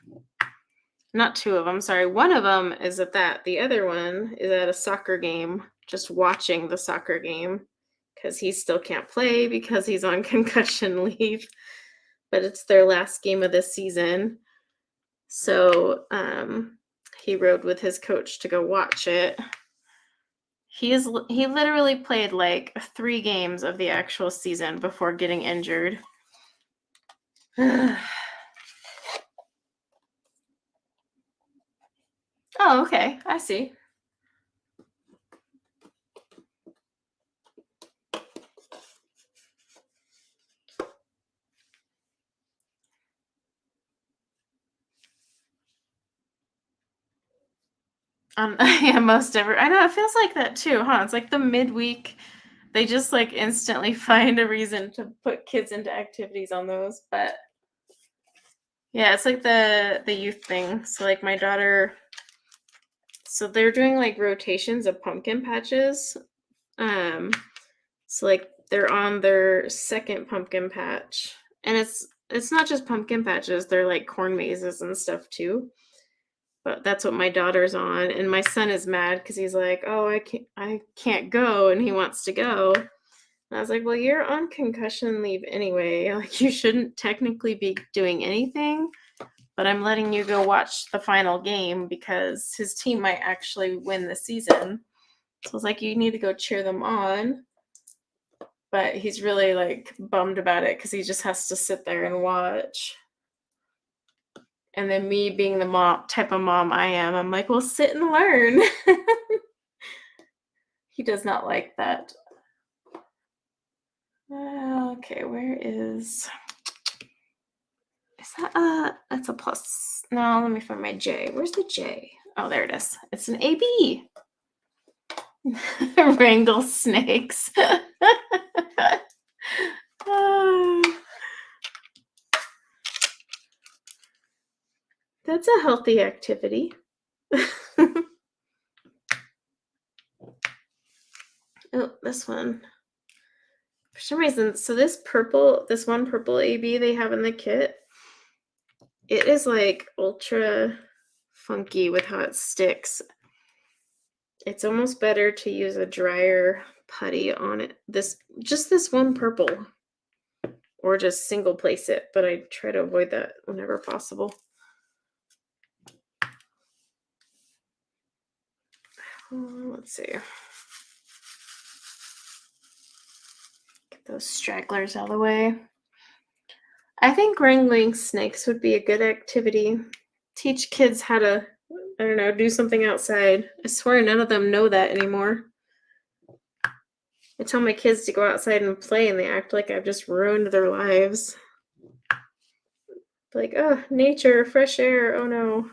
Not 2 of them, sorry. One of them is at that. The other one is at a soccer game, just watching the soccer game because he still can't play because he's on concussion leave. But it's their last game of the season. So he rode with his coach to go watch it. He literally played like 3 games of the actual season before getting injured. Oh, okay. I see. Yeah, most ever. I know, it feels like that too, huh? It's like the midweek, they just like instantly find a reason to put kids into activities on those. But yeah, it's like the youth thing. So like my daughter So they're doing like rotations of pumpkin patches. So like they're on their second pumpkin patch, and it's not just pumpkin patches, they're like corn mazes and stuff too. But that's what my daughter's on, and my son is mad because he's like, "Oh, I can't go," and he wants to go. And I was like, "Well, you're on concussion leave anyway. Like you shouldn't technically be doing anything, but I'm letting you go watch the final game because his team might actually win the season." So I was like, "You need to go cheer them on." But he's really like bummed about it because he just has to sit there and watch. And then me being the type of mom I am, I'm like, well, sit and learn. He does not like that. Okay, where is that? That's a plus. No, let me find my J. Where's the J? Oh, there it is. It's an AB. Wrangle snakes. That's a healthy activity. Oh, this one. For some reason, so this one purple AB they have in the kit, it is like ultra funky with how it sticks. It's almost better to use a drier putty on it. Just this one purple, or just single place it, but I try to avoid that whenever possible. Let's see. Get those stragglers out of the way. I think wrangling snakes would be a good activity. Teach kids how to, I don't know, do something outside. I swear none of them know that anymore. I tell my kids to go outside and play, and they act like I've just ruined their lives. Like, oh, nature, fresh air, oh no.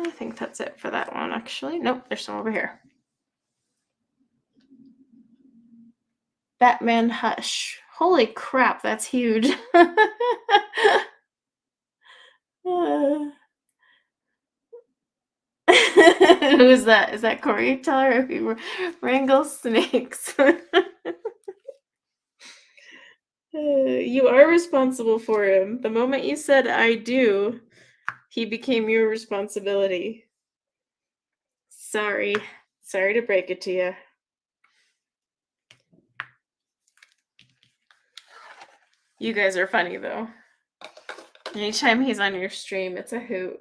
I think that's it for that one, actually. Nope, there's some over here. Batman Hush. Holy crap, that's huge. Who is that? Is that Corey? Tell her if you wrangle snakes. You are responsible for him. The moment you said I do, he became your responsibility. Sorry. Sorry to break it to you. You guys are funny, though. Anytime he's on your stream, it's a hoot.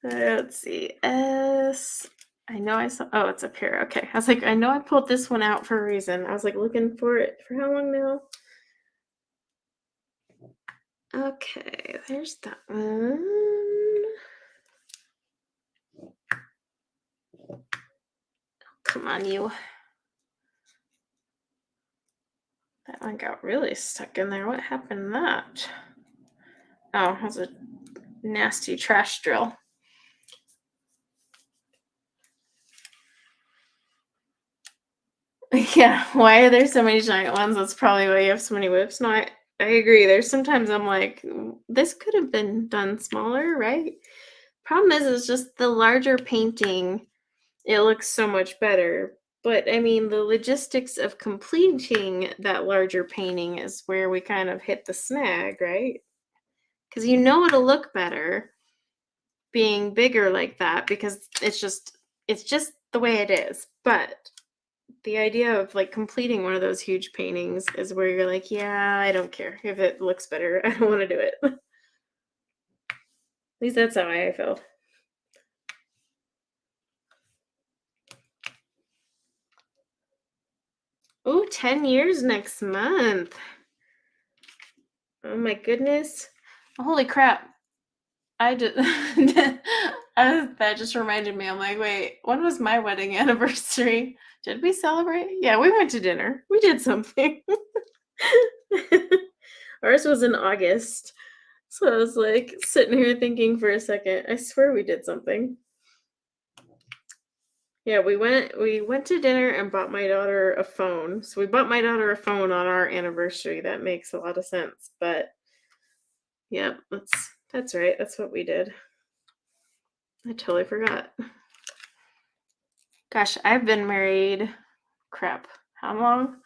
Let's see. S. I know I saw. Oh, it's up here. Okay. I was like, I know I pulled this one out for a reason. I was like looking for it for how long now? Okay, there's that one. Come on, you. That one got really stuck in there. What happened to that? Oh, it was a nasty trash drill. Yeah, why are there so many giant ones? That's probably why you have so many whips. No, I agree. There's sometimes I'm like, this could have been done smaller, right? Problem is just the larger painting, it looks so much better. But I mean, the logistics of completing that larger painting is where we kind of hit the snag, right? Because you know it'll look better being bigger like that because it's just the way it is. But the idea of like completing one of those huge paintings is where you're like, yeah, I don't care if it looks better. I don't want to do it. At least that's how I feel. Oh, 10 years next month. Oh my goodness. Holy crap. I just that just reminded me. I'm like, wait, when was my wedding anniversary? Did we celebrate? Yeah, we went to dinner. We did something. Ours was in August. So I was like sitting here thinking for a second. I swear we did something. Yeah, we went to dinner and bought my daughter a phone. So we bought my daughter a phone on our anniversary. That makes a lot of sense. But yeah, that's right. That's what we did. I totally forgot. Gosh, I've been married. Crap. How long?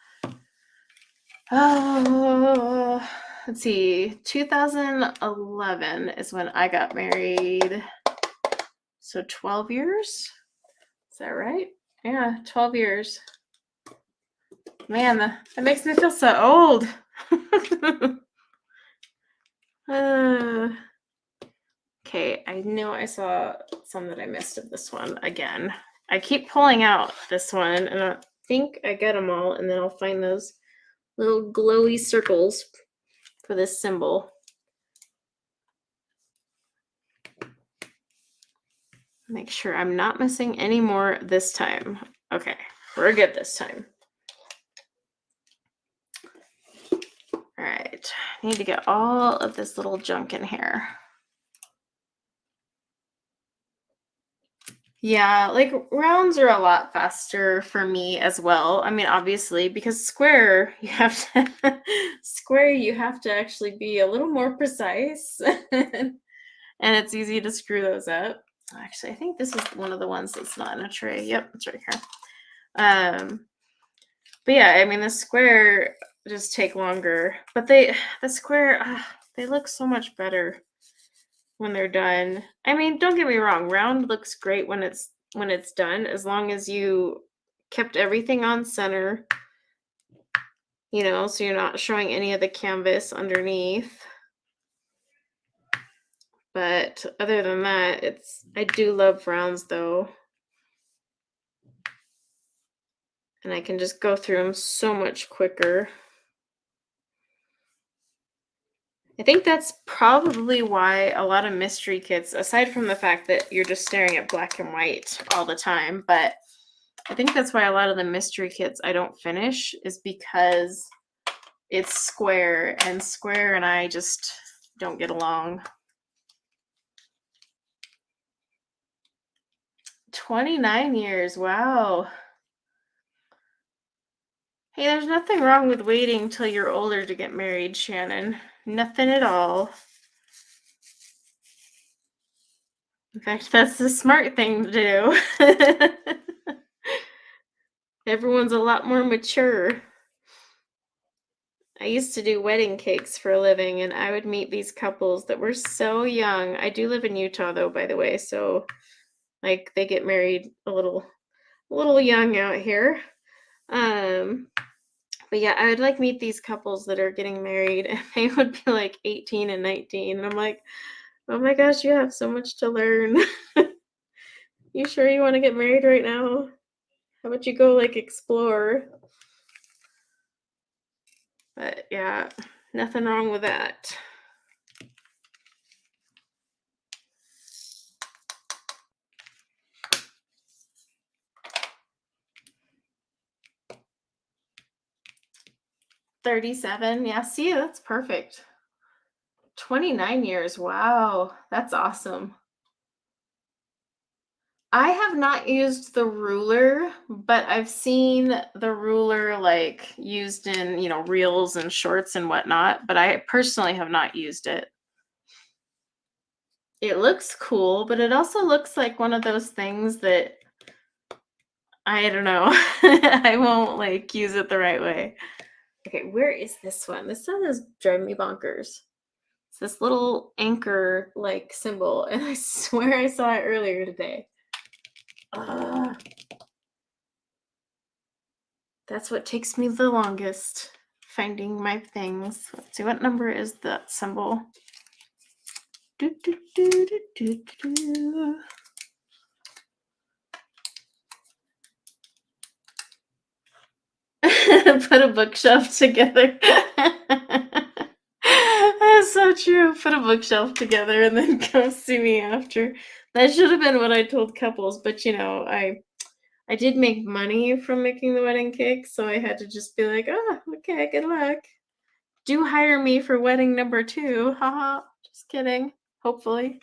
Oh, let's see. 2011 is when I got married. So 12 years? Is that right? Yeah, 12 years. Man, that makes me feel so old. Okay, I knew I saw some that I missed of this one again. I keep pulling out this one, and I think I got them all, and then I'll find those little glowy circles for this symbol. Make sure I'm not missing any more this time. Okay, we're good this time. All right, I need to get all of this little junk in here. Yeah, like rounds are a lot faster for me as well. I mean, obviously, because square, you have to square, you have to actually be a little more precise, and it's easy to screw those up. Actually, I think this is one of the ones that's not in a tray. Yep, it's right here. But yeah, I mean, the square just take longer, but the square, they look so much better when they're done. I mean, don't get me wrong, round looks great when it's done, as long as you kept everything on center, you know, so you're not showing any of the canvas underneath. But other than that, I do love rounds though. And I can just go through them so much quicker. I think that's probably why a lot of mystery kits, aside from the fact that you're just staring at black and white all the time, but I think that's why a lot of the mystery kits I don't finish, is because it's square, and square and I just don't get along. 29 years, wow. Hey, there's nothing wrong with waiting till you're older to get married, Shannon. Nothing at all. In fact, that's the smart thing to do. Everyone's a lot more mature. I used to do wedding cakes for a living, and I would meet these couples that were so young. I do live in Utah, though, by the way, so like they get married a little young out here. But yeah, I would like meet these couples that are getting married, and they would be like 18 and 19, and I'm like, oh my gosh, you have so much to learn. You sure you want to get married right now? How about you go like explore? But yeah, nothing wrong with that. $37. Yeah, see, that's perfect. 29 years. Wow, that's awesome. I have not used the ruler, but I've seen the ruler like used in, you know, reels and shorts and whatnot, but I personally have not used it. It looks cool, but it also looks like one of those things that I don't know. I won't like use it the right way. Okay, where is this one? This one is driving me bonkers. It's this little anchor like symbol, and I swear I saw it earlier today. That's what takes me the longest, finding my things. Let's see, what number is that symbol? Do, do, do, do, do, do. Put a bookshelf together. That's so true. Put a bookshelf together and then come see me after. That should have been what I told couples, but you know, I did make money from making the wedding cake, so I had to just be like, okay, good luck. do hire me for wedding number 2. Haha. Just kidding. Hopefully.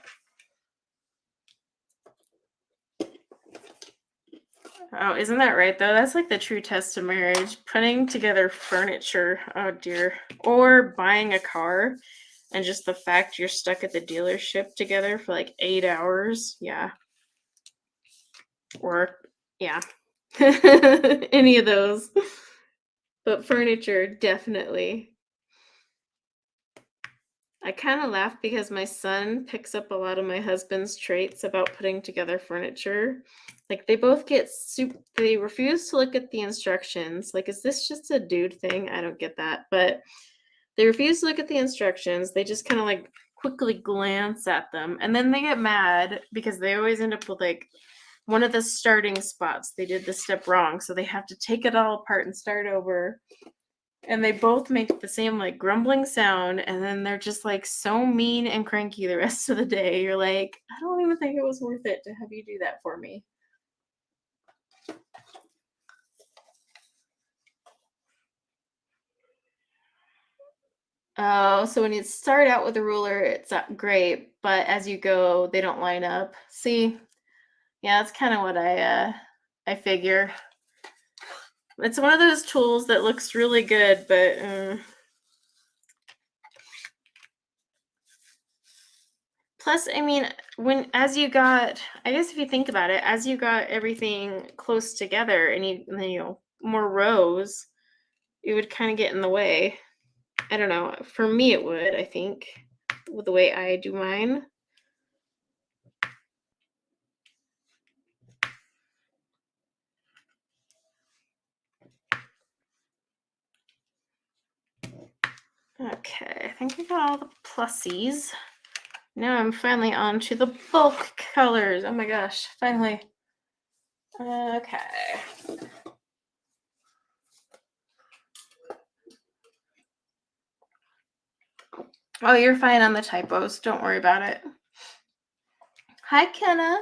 Oh, isn't that right though? That's like the true test of marriage. Putting together furniture. Oh dear. Or buying a car and just the fact you're stuck at the dealership together for like 8 hours. Yeah. Or yeah. Any of those. But furniture, definitely. I kind of laugh because my son picks up a lot of my husband's traits about putting together furniture. Like they both get they refuse to look at the instructions. Like, is this just a dude thing? I don't get that. But they refuse to look at the instructions. They just kind of like quickly glance at them. And then they get mad because they always end up with like one of the starting spots. They did the step wrong. So they have to take it all apart and start over. And they both make the same like grumbling sound, and then they're just like so mean and cranky the rest of the day. You're like, I don't even think it was worth it to have you do that for me. Oh, so when you start out with a ruler, it's great, but as you go, they don't line up. See, yeah, that's kind of what I figure. It's one of those tools that looks really good, but plus, I mean, I guess if you think about it, as you got everything close together and more rows, it would kind of get in the way. I don't know. For me, it would, I think, with the way I do mine. Okay, I think I got all the plussies. Now I'm finally on to the bulk colors. Oh my gosh, finally. Okay. Oh, you're fine on the typos. Don't worry about it. Hi, Kenna.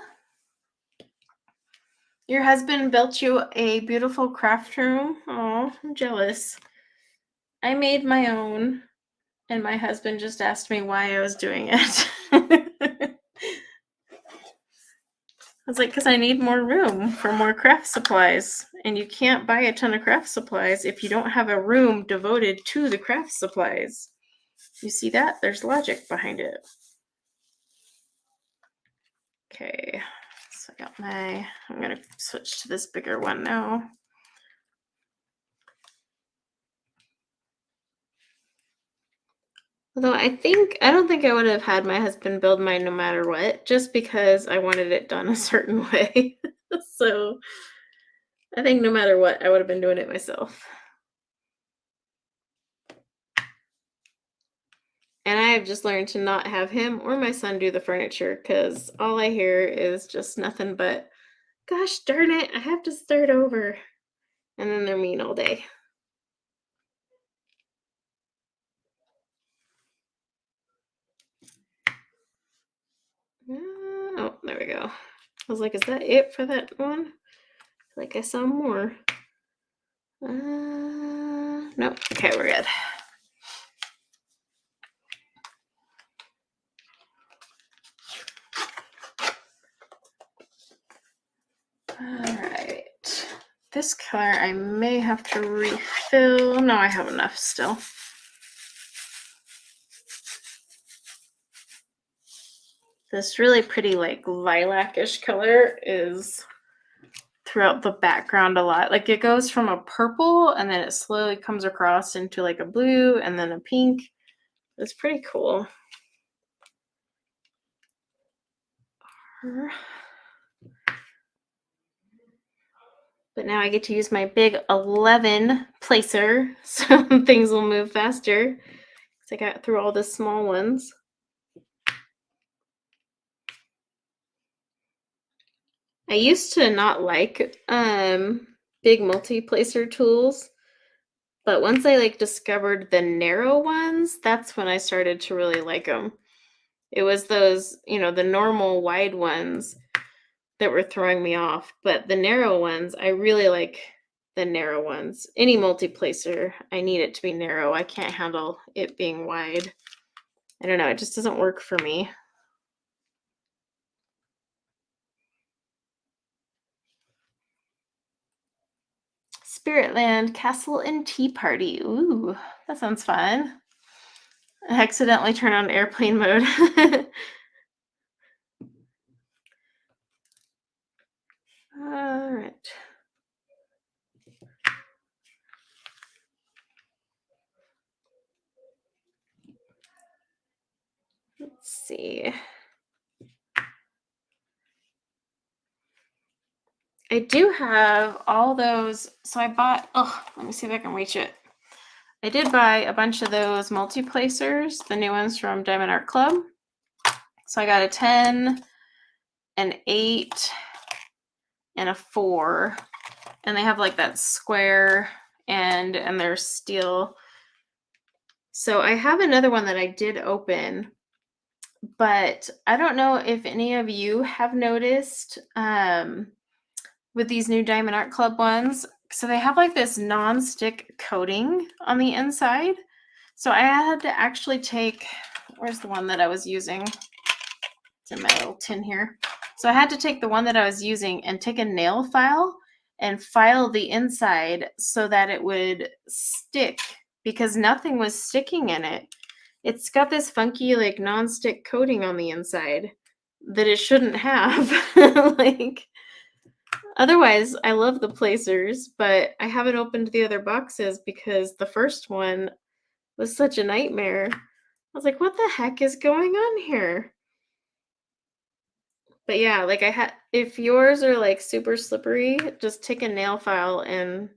Your husband built you a beautiful craft room. Oh, I'm jealous. I made my own, and my husband just asked me why I was doing it. I was like, because I need more room for more craft supplies. And you can't buy a ton of craft supplies if you don't have a room devoted to the craft supplies. You see that? There's logic behind it. Okay, so I got I'm going to switch to this bigger one now. Although I don't think I would have had my husband build mine no matter what, just because I wanted it done a certain way. So I think no matter what, I would have been doing it myself. And I have just learned to not have him or my son do the furniture because all I hear is just nothing but, gosh darn it, I have to start over. And then they're mean all day. Oh, there we go. I was like, is that it for that one? Like I saw more. Nope. Okay, we're good. All right. This color I may have to refill. No, I have enough still. This really pretty like lilac-ish color is throughout the background a lot. Like it goes from a purple and then it slowly comes across into like a blue and then a pink. It's pretty cool. But now I get to use my big 11 placer, so things will move faster. Because I got through all the small ones. I used to not like big multi-placer tools, but once I like discovered the narrow ones, that's when I started to really like them. It was those, the normal wide ones that were throwing me off, but the narrow ones I really like the narrow ones. Any multi-placer, I need it to be narrow. I can't handle it being wide. I don't know, it just doesn't work for me. Spiritland Castle and Tea Party. Ooh, that sounds fun. I accidentally turned on airplane mode. All right. Let's see. I do have all those. So I bought, let me see if I can reach it. I did buy a bunch of those multi-placers, the new ones from Diamond Art Club. So I got a 10, an 8, and a 4. And they have like that square and they're steel. So I have another one that I did open, but I don't know if any of you have noticed with these new Diamond Art Club ones. So they have like this non-stick coating on the inside. So I had to actually take, where's the one that I was using? It's in my little tin here. So I had to take the one that I was using and take a nail file and file the inside so that it would stick, because nothing was sticking in it. It's got this funky like non-stick coating on the inside that it shouldn't have. Like, otherwise, I love the placers, but I haven't opened the other boxes because the first one was such a nightmare. I was like, what the heck is going on here? But yeah, like if yours are like super slippery, just take a nail file and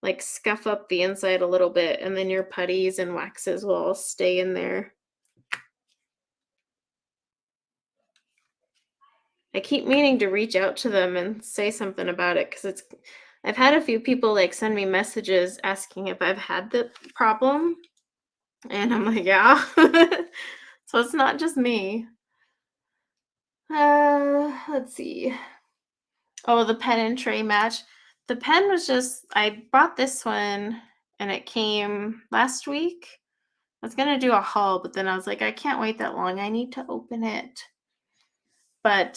like scuff up the inside a little bit, and then your putties and waxes will all stay in there. I keep meaning to reach out to them and say something about it, because I've had a few people like send me messages asking if I've had the problem, and I'm like, yeah. So it's not just me. Let's see. Oh, the pen and tray match. The pen was just, I bought this one and it came last week. I was gonna do a haul, but then I was like, I can't wait that long. I need to open it. But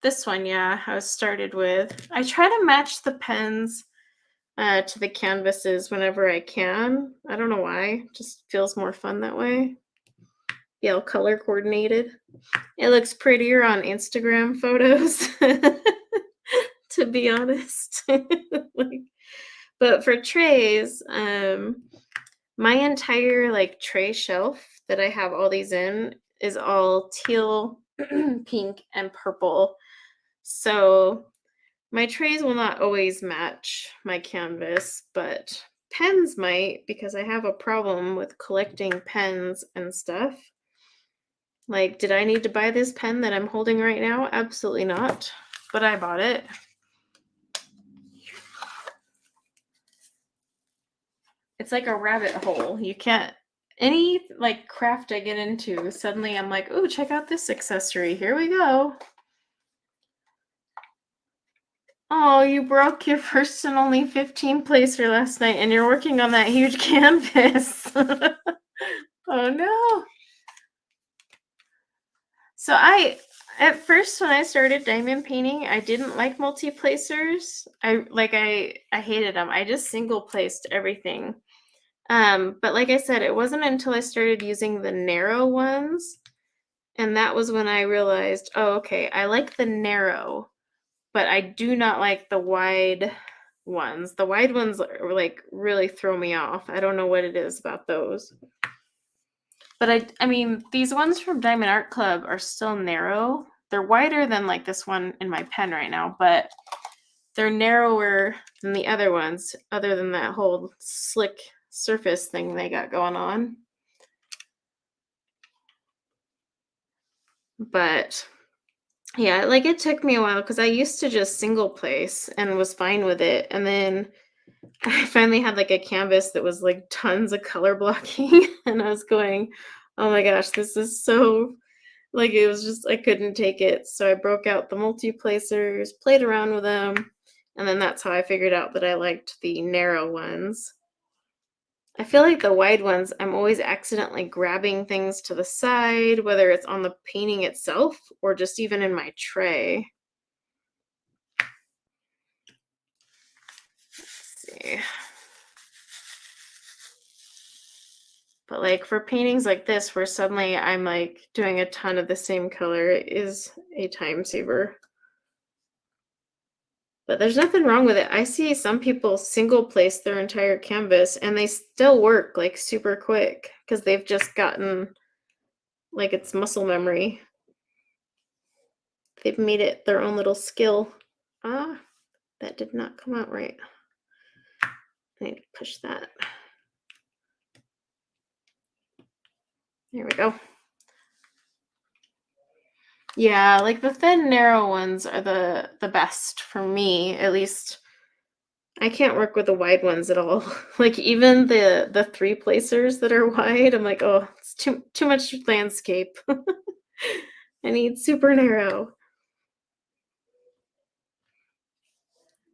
this one, yeah, I was started with. I try to match the pens to the canvases whenever I can. I don't know why. It just feels more fun that way. Be all color coordinated. It looks prettier on Instagram photos, to be honest. Like, but for trays, my entire like tray shelf that I have all these in is all teal, pink, and purple. So my trays will not always match my canvas, but pens might, because I have a problem with collecting pens and stuff. Like, did I need to buy this pen that I'm holding right now? Absolutely not, but I bought it. It's like a rabbit hole. You can't, any like craft I get into, suddenly I'm like, oh, check out this accessory. Here we go. Oh, you broke your first and only 15 placer last night, and you're working on that huge canvas. Oh no. So at first when I started diamond painting, I didn't like multi-placers. I hated them. I just single placed everything. But like I said, it wasn't until I started using the narrow ones, and that was when I realized, oh, okay, I like the narrow, but I do not like the wide ones. The wide ones are like really throw me off. I don't know what it is about those. But I mean, these ones from Diamond Art Club are still narrow. They're wider than like this one in my pen right now, but they're narrower than the other ones, other than that whole slick surface thing they got going on. But yeah, like it took me a while because I used to just single place and was fine with it. And then I finally had like a canvas that was like tons of color blocking, and I was going, oh my gosh, this is so, like, it was just, I couldn't take it. So I broke out the multi-placers, played around with them, And then that's how I figured out that I liked the narrow ones. I feel like the wide ones, I'm always accidentally grabbing things to the side, whether it's on the painting itself or just even in my tray. Let's see. But like for paintings like this, where suddenly I'm like doing a ton of the same color, it is a time saver. But there's nothing wrong with it. I see some people single place their entire canvas and they still work like super quick because they've just gotten like it's muscle memory. They've made it their own little skill. Ah, that did not come out right. I need to push that. There we go. Yeah, like the thin, narrow ones are the best for me, at least. I can't work with the wide ones at all. Like even the three placers that are wide, I'm like, oh, it's too much landscape. I need super narrow.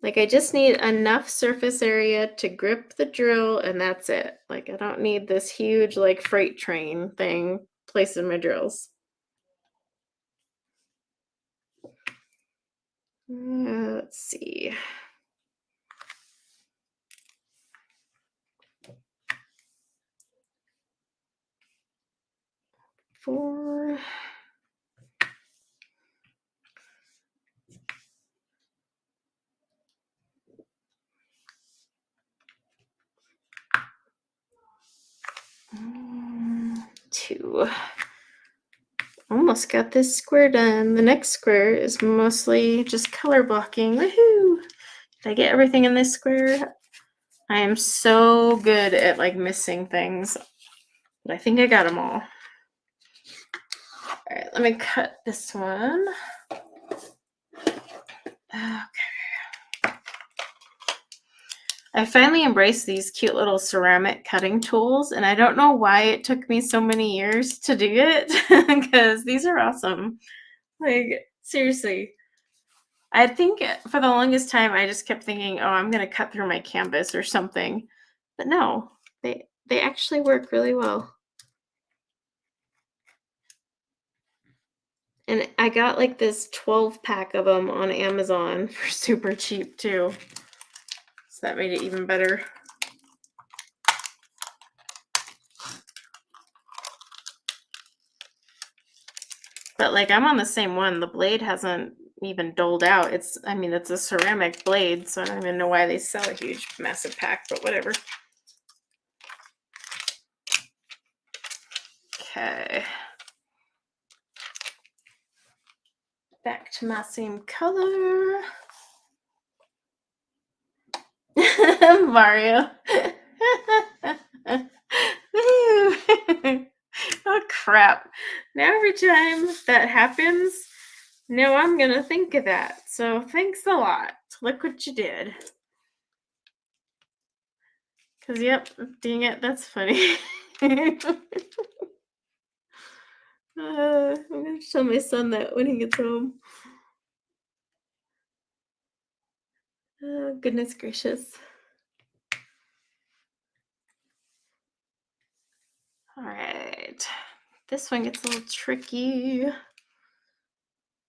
Like I just need enough surface area to grip the drill and that's it. Like I don't need this huge like freight train thing placing my drills. Let's see. Four. Two. Almost got this square done. The next square is mostly just color blocking. Woohoo! Did I get everything in this square? I am so good at like missing things, but I think I got them all. All right, let me cut this one. Okay. I finally embraced these cute little ceramic cutting tools, and I don't know why it took me so many years to do it, because these are awesome. Like, seriously. I think for the longest time, I just kept thinking, oh, I'm going to cut through my canvas or something. But no, they actually work really well. And I got like this 12-pack of them on Amazon for super cheap too. So that made it even better. But like I'm on the same one. The blade hasn't even doled out. It's a ceramic blade, so I don't even know why they sell a huge, massive pack, but whatever. Okay. Back to my same color. Mario. Oh crap. Now every time that happens, now I'm gonna think of that. So thanks a lot. Look what you did. Cause yep, dang it, that's funny. I'm gonna tell my son that when he gets home. Oh, goodness gracious. All right. This one gets a little tricky.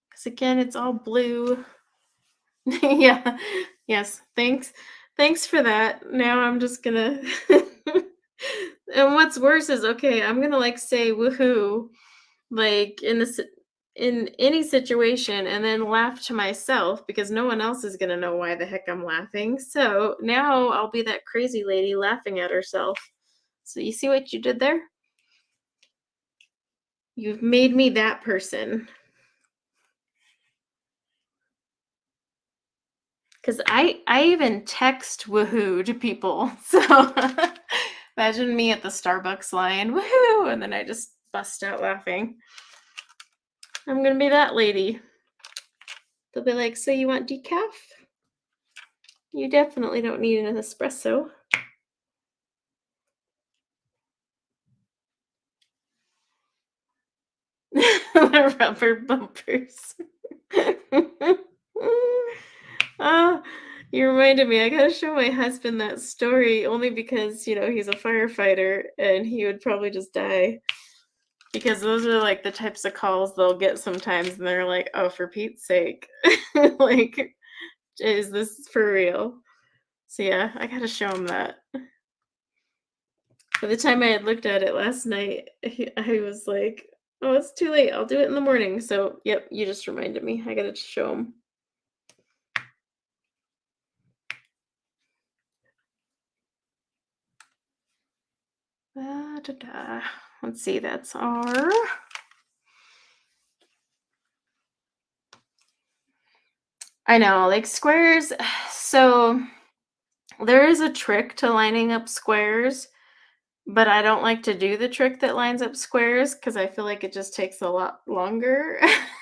Because again, it's all blue. Yeah. Yes. Thanks for that. Now I'm just gonna and what's worse is okay, I'm gonna like say woohoo like in any situation and then laugh to myself because no one else is gonna know why the heck I'm laughing. So now I'll be that crazy lady laughing at herself. So you see what you did there? You've made me that person. Because I even text woohoo to people. So imagine me at the Starbucks line, woohoo, and then I just bust out laughing. I'm gonna be that lady. They'll be like, so you want decaf? You definitely don't need an espresso. Rubber bumpers. You reminded me, I gotta show my husband that story only because, you know, he's a firefighter and he would probably just die. Because those are like the types of calls they'll get sometimes and they're like, oh, for Pete's sake. Like, is this for real? So yeah, I gotta show him that. By the time I had looked at it last night, I was like, oh, it's too late. I'll do it in the morning. So, yep, you just reminded me. I gotta show him. Let's see, that's our. I know, like squares. So, there is a trick to lining up squares, but I don't like to do the trick that lines up squares because I feel like it just takes a lot longer.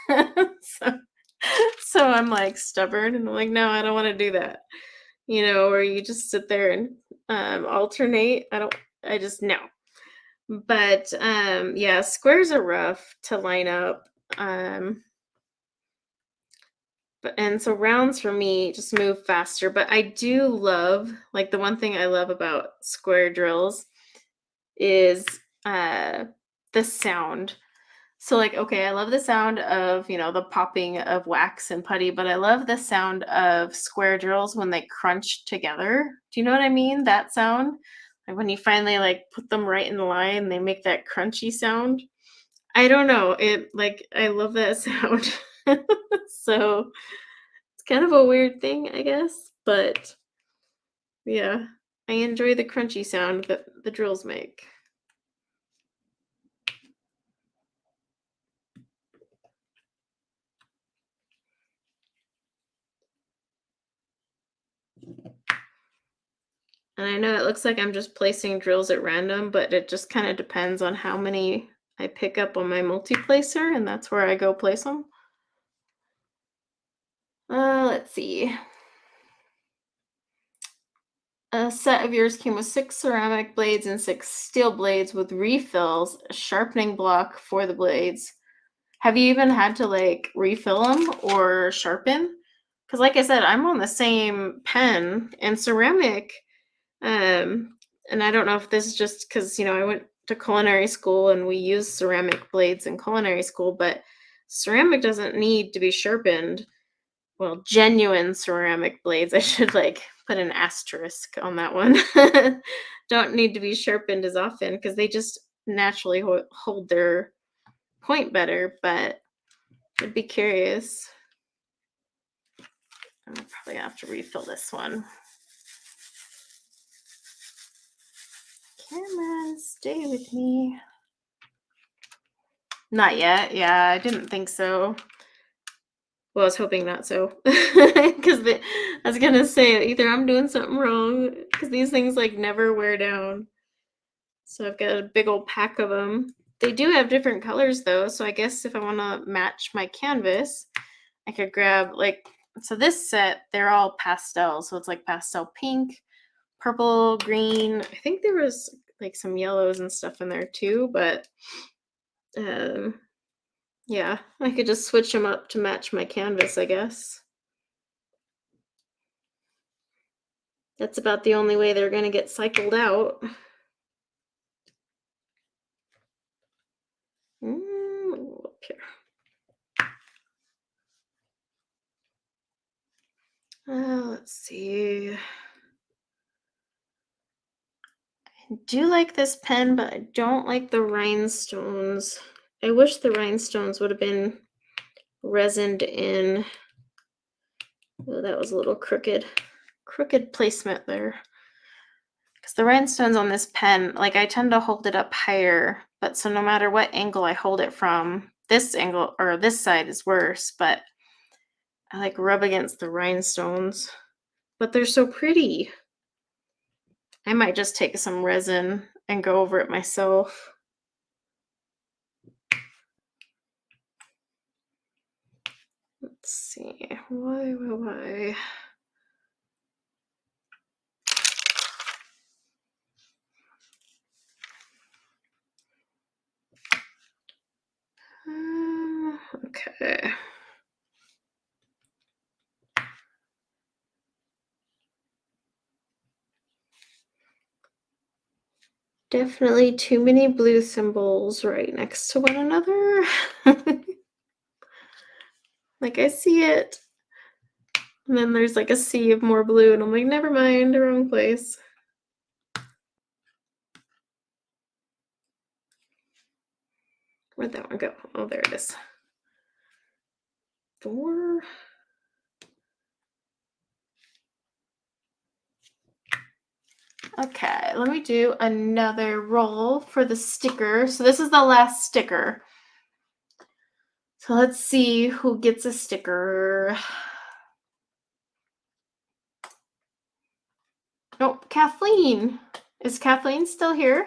so, so I'm like stubborn and I'm like, no, I don't want to do that. You know, where you just sit there and alternate. I just no. But yeah, squares are rough to line up. And so rounds for me just move faster, but I do love, like, the one thing I love about square drills is the sound. So, like, okay, I love the sound of, you know, the popping of wax and putty, but I love the sound of square drills when they crunch together. Do you know what I mean? That sound? Like when you finally like put them right in the line, they make that crunchy sound. I don't know. It like I love that sound. So it's kind of a weird thing, I guess, but yeah, I enjoy the crunchy sound that the drills make. And I know it looks like I'm just placing drills at random, but it just kind of depends on how many I pick up on my multi-placer, and that's where I go place them. Let's see. A set of yours came with 6 ceramic blades and 6 steel blades with refills, a sharpening block for the blades. Have you even had to like refill them or sharpen? Because like I said, I'm on the same pen and ceramic. And I don't know if this is just because, you know, I went to culinary school and we use ceramic blades in culinary school, but ceramic doesn't need to be sharpened. Well, genuine ceramic blades, I should like put an asterisk on that one. Don't need to be sharpened as often because they just naturally hold their point better, but I'd be curious. I'm probably gonna have to refill this one. Camera, stay with me. Not yet. Yeah, I didn't think so. Well, I was hoping not so. Because I was gonna say either I'm doing something wrong because these things like never wear down. So I've got a big old pack of them. They do have different colors though, so I guess if I want to match my canvas, I could grab like, so this set, they're all pastel, so it's like pastel pink, purple, green. I think there was like some yellows and stuff in there too, but yeah, I could just switch them up to match my canvas, I guess. That's about the only way they're going to get cycled out. Up here. Let's see. I do like this pen, but I don't like the rhinestones. I wish the rhinestones would have been resined in. Oh, that was a little crooked placement there. Because the rhinestones on this pen, like I tend to hold it up higher, but so no matter what angle I hold it from, this angle or this side is worse, but I like rub against the rhinestones. But they're so pretty. I might just take some resin and go over it myself. Let's see. Why? Okay. Definitely too many blue symbols right next to one another. Like, I see it. And then there's like a sea of more blue, and I'm like, never mind, wrong place. Where'd that one go? Oh, there it is. 4. Okay, let me do another roll for the sticker. So this is the last sticker. So let's see who gets a sticker. Oh, Kathleen. Is Kathleen still here?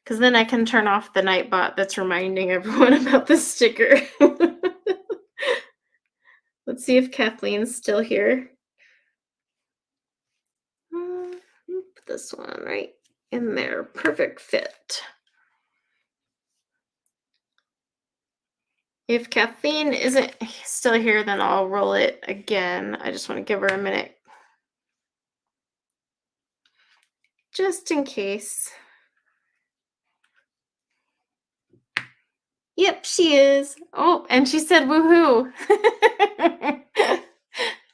Because then I can turn off the Nightbot that's reminding everyone about the sticker. Let's see if Kathleen's still here. Put this one right in there. Perfect fit. If Kathleen isn't still here, then I'll roll it again. I just want to give her a minute. Just in case. Yep, she is. Oh, and she said woohoo.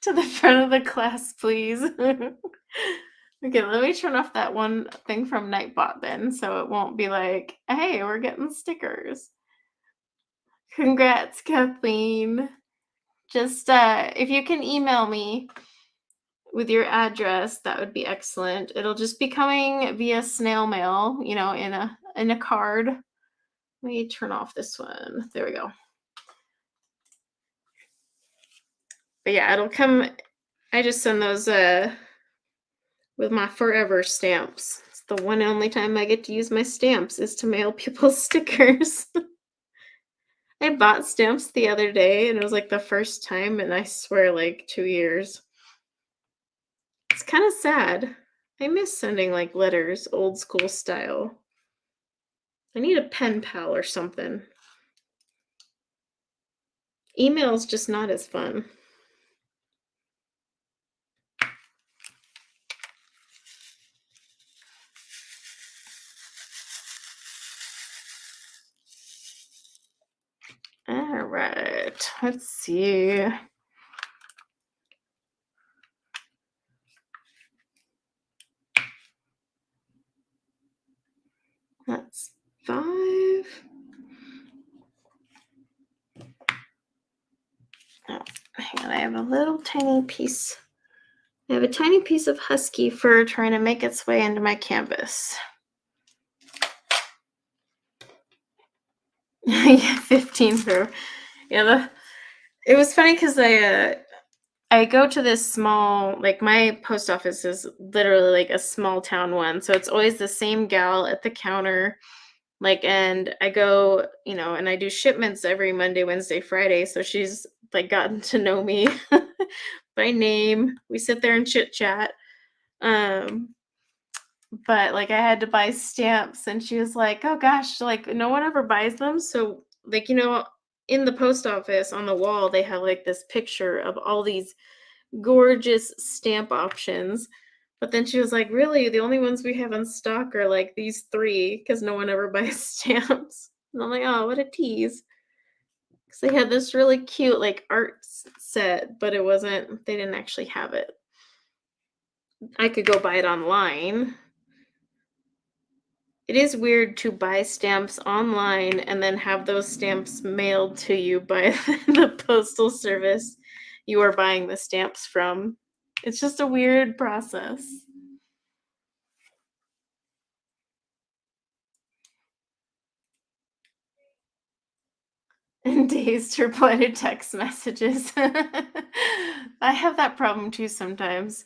To the front of the class, please. Okay, let me turn off that one thing from Nightbot then, so it won't be like, hey, we're getting stickers. Congrats, Kathleen. Just if you can email me with your address, that would be excellent. It'll just be coming via snail mail, you know, in a card. Let me turn off this one. There we go. But yeah, it'll come. I just send those with my forever stamps. It's the one and only time I get to use my stamps is to mail people stickers. I bought stamps the other day, and it was like the first time in, I swear, like 2 years. It's kind of sad. I miss sending like letters, old school style. I need a pen pal or something. Email's just not as fun. All right, let's see. That's 5. Oh, hang on, I have a little tiny piece. I have a tiny piece of husky fur trying to make its way into my canvas. Yeah, 15 through. Yeah, it was funny because I go to this small, like my post office is literally like a small town one, so it's always the same gal at the counter. Like, and I go, you know, and I do shipments every Monday, Wednesday, Friday. So she's like gotten to know me by name. We sit there and chit chat. But like I had to buy stamps, and she was like, oh gosh, like no one ever buys them. So like, you know, in the post office on the wall, they have like this picture of all these gorgeous stamp options. But then she was like, really, the only ones we have in stock are like these 3 because no one ever buys stamps. And I'm like, oh, what a tease. Because they had this really cute like art set, but it wasn't, they didn't actually have it. I could go buy it online. It is weird to buy stamps online and then have those stamps mailed to you by the postal service you are buying the stamps from. It's just a weird process. And days to reply to text messages. I have that problem too sometimes.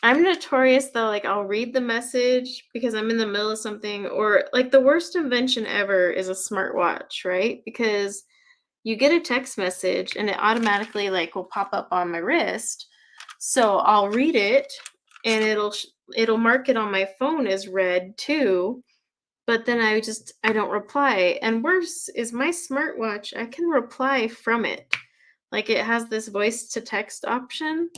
I'm notorious though, like I'll read the message because I'm in the middle of something, or like the worst invention ever is a smartwatch, right? Because you get a text message and it automatically like will pop up on my wrist. So I'll read it and it'll mark it on my phone as read too. But then I don't reply. And worse is my smartwatch, I can reply from it. Like it has this voice to text option.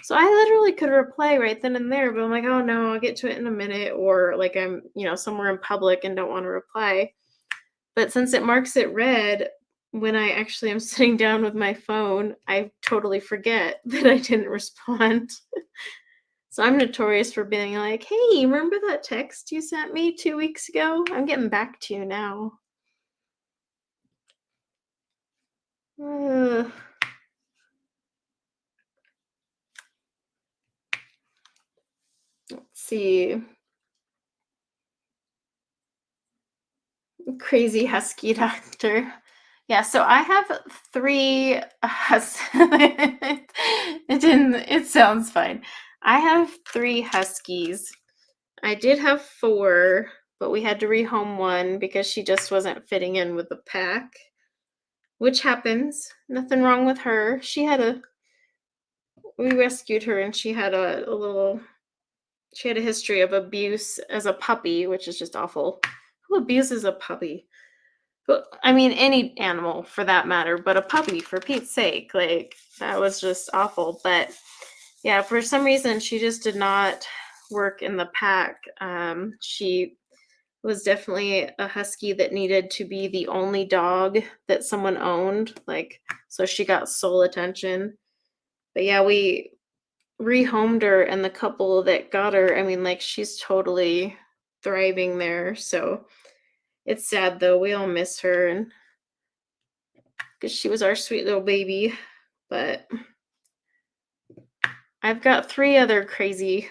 So I literally could reply right then and there, but I'm like, oh no, I'll get to it in a minute, or like I'm, somewhere in public and don't want to reply. But since it marks it red, when I actually am sitting down with my phone, I totally forget that I didn't respond. So I'm notorious for being like, hey, remember that text you sent me 2 weeks ago? I'm getting back to you now. Ugh. Let's see. Crazy husky doctor. Yeah, so I have 3 it sounds fine. I have 3 huskies. I did have 4, but we had to rehome 1 because she just wasn't fitting in with the pack, which happens. Nothing wrong with her. We rescued her and she had she had a history of abuse as a puppy, which is just awful. Who abuses a puppy? But I mean, any animal for that matter, but a puppy, for Pete's sake, like that was just awful. But yeah, for some reason, she just did not work in the pack. She was definitely a husky that needed to be the only dog that someone owned, like, so she got sole attention. But yeah, we rehomed her, and the couple that got her, I mean, like, she's totally thriving there. So it's sad though. We all miss her, and because she was our sweet little baby. But I've got 3 other crazy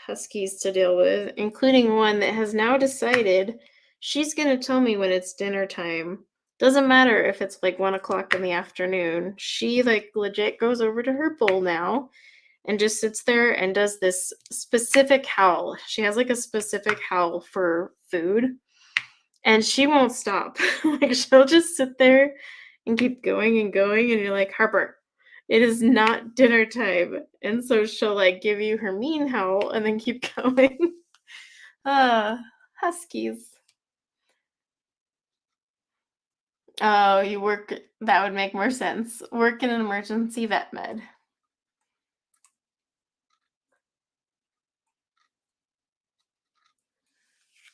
huskies to deal with, including one that has now decided she's going to tell me when it's dinner time. Doesn't matter if it's like 1 o'clock in the afternoon. She like legit goes over to her bowl now and just sits there and does this specific howl. She has like a specific howl for food, and she won't stop. Like, she'll just sit there and keep going and going, and you're like, Harper, it is not dinner time. And so she'll like give you her mean howl and then keep going. uh Huskies. Oh, you work, that would make more sense. Work in an emergency vet med.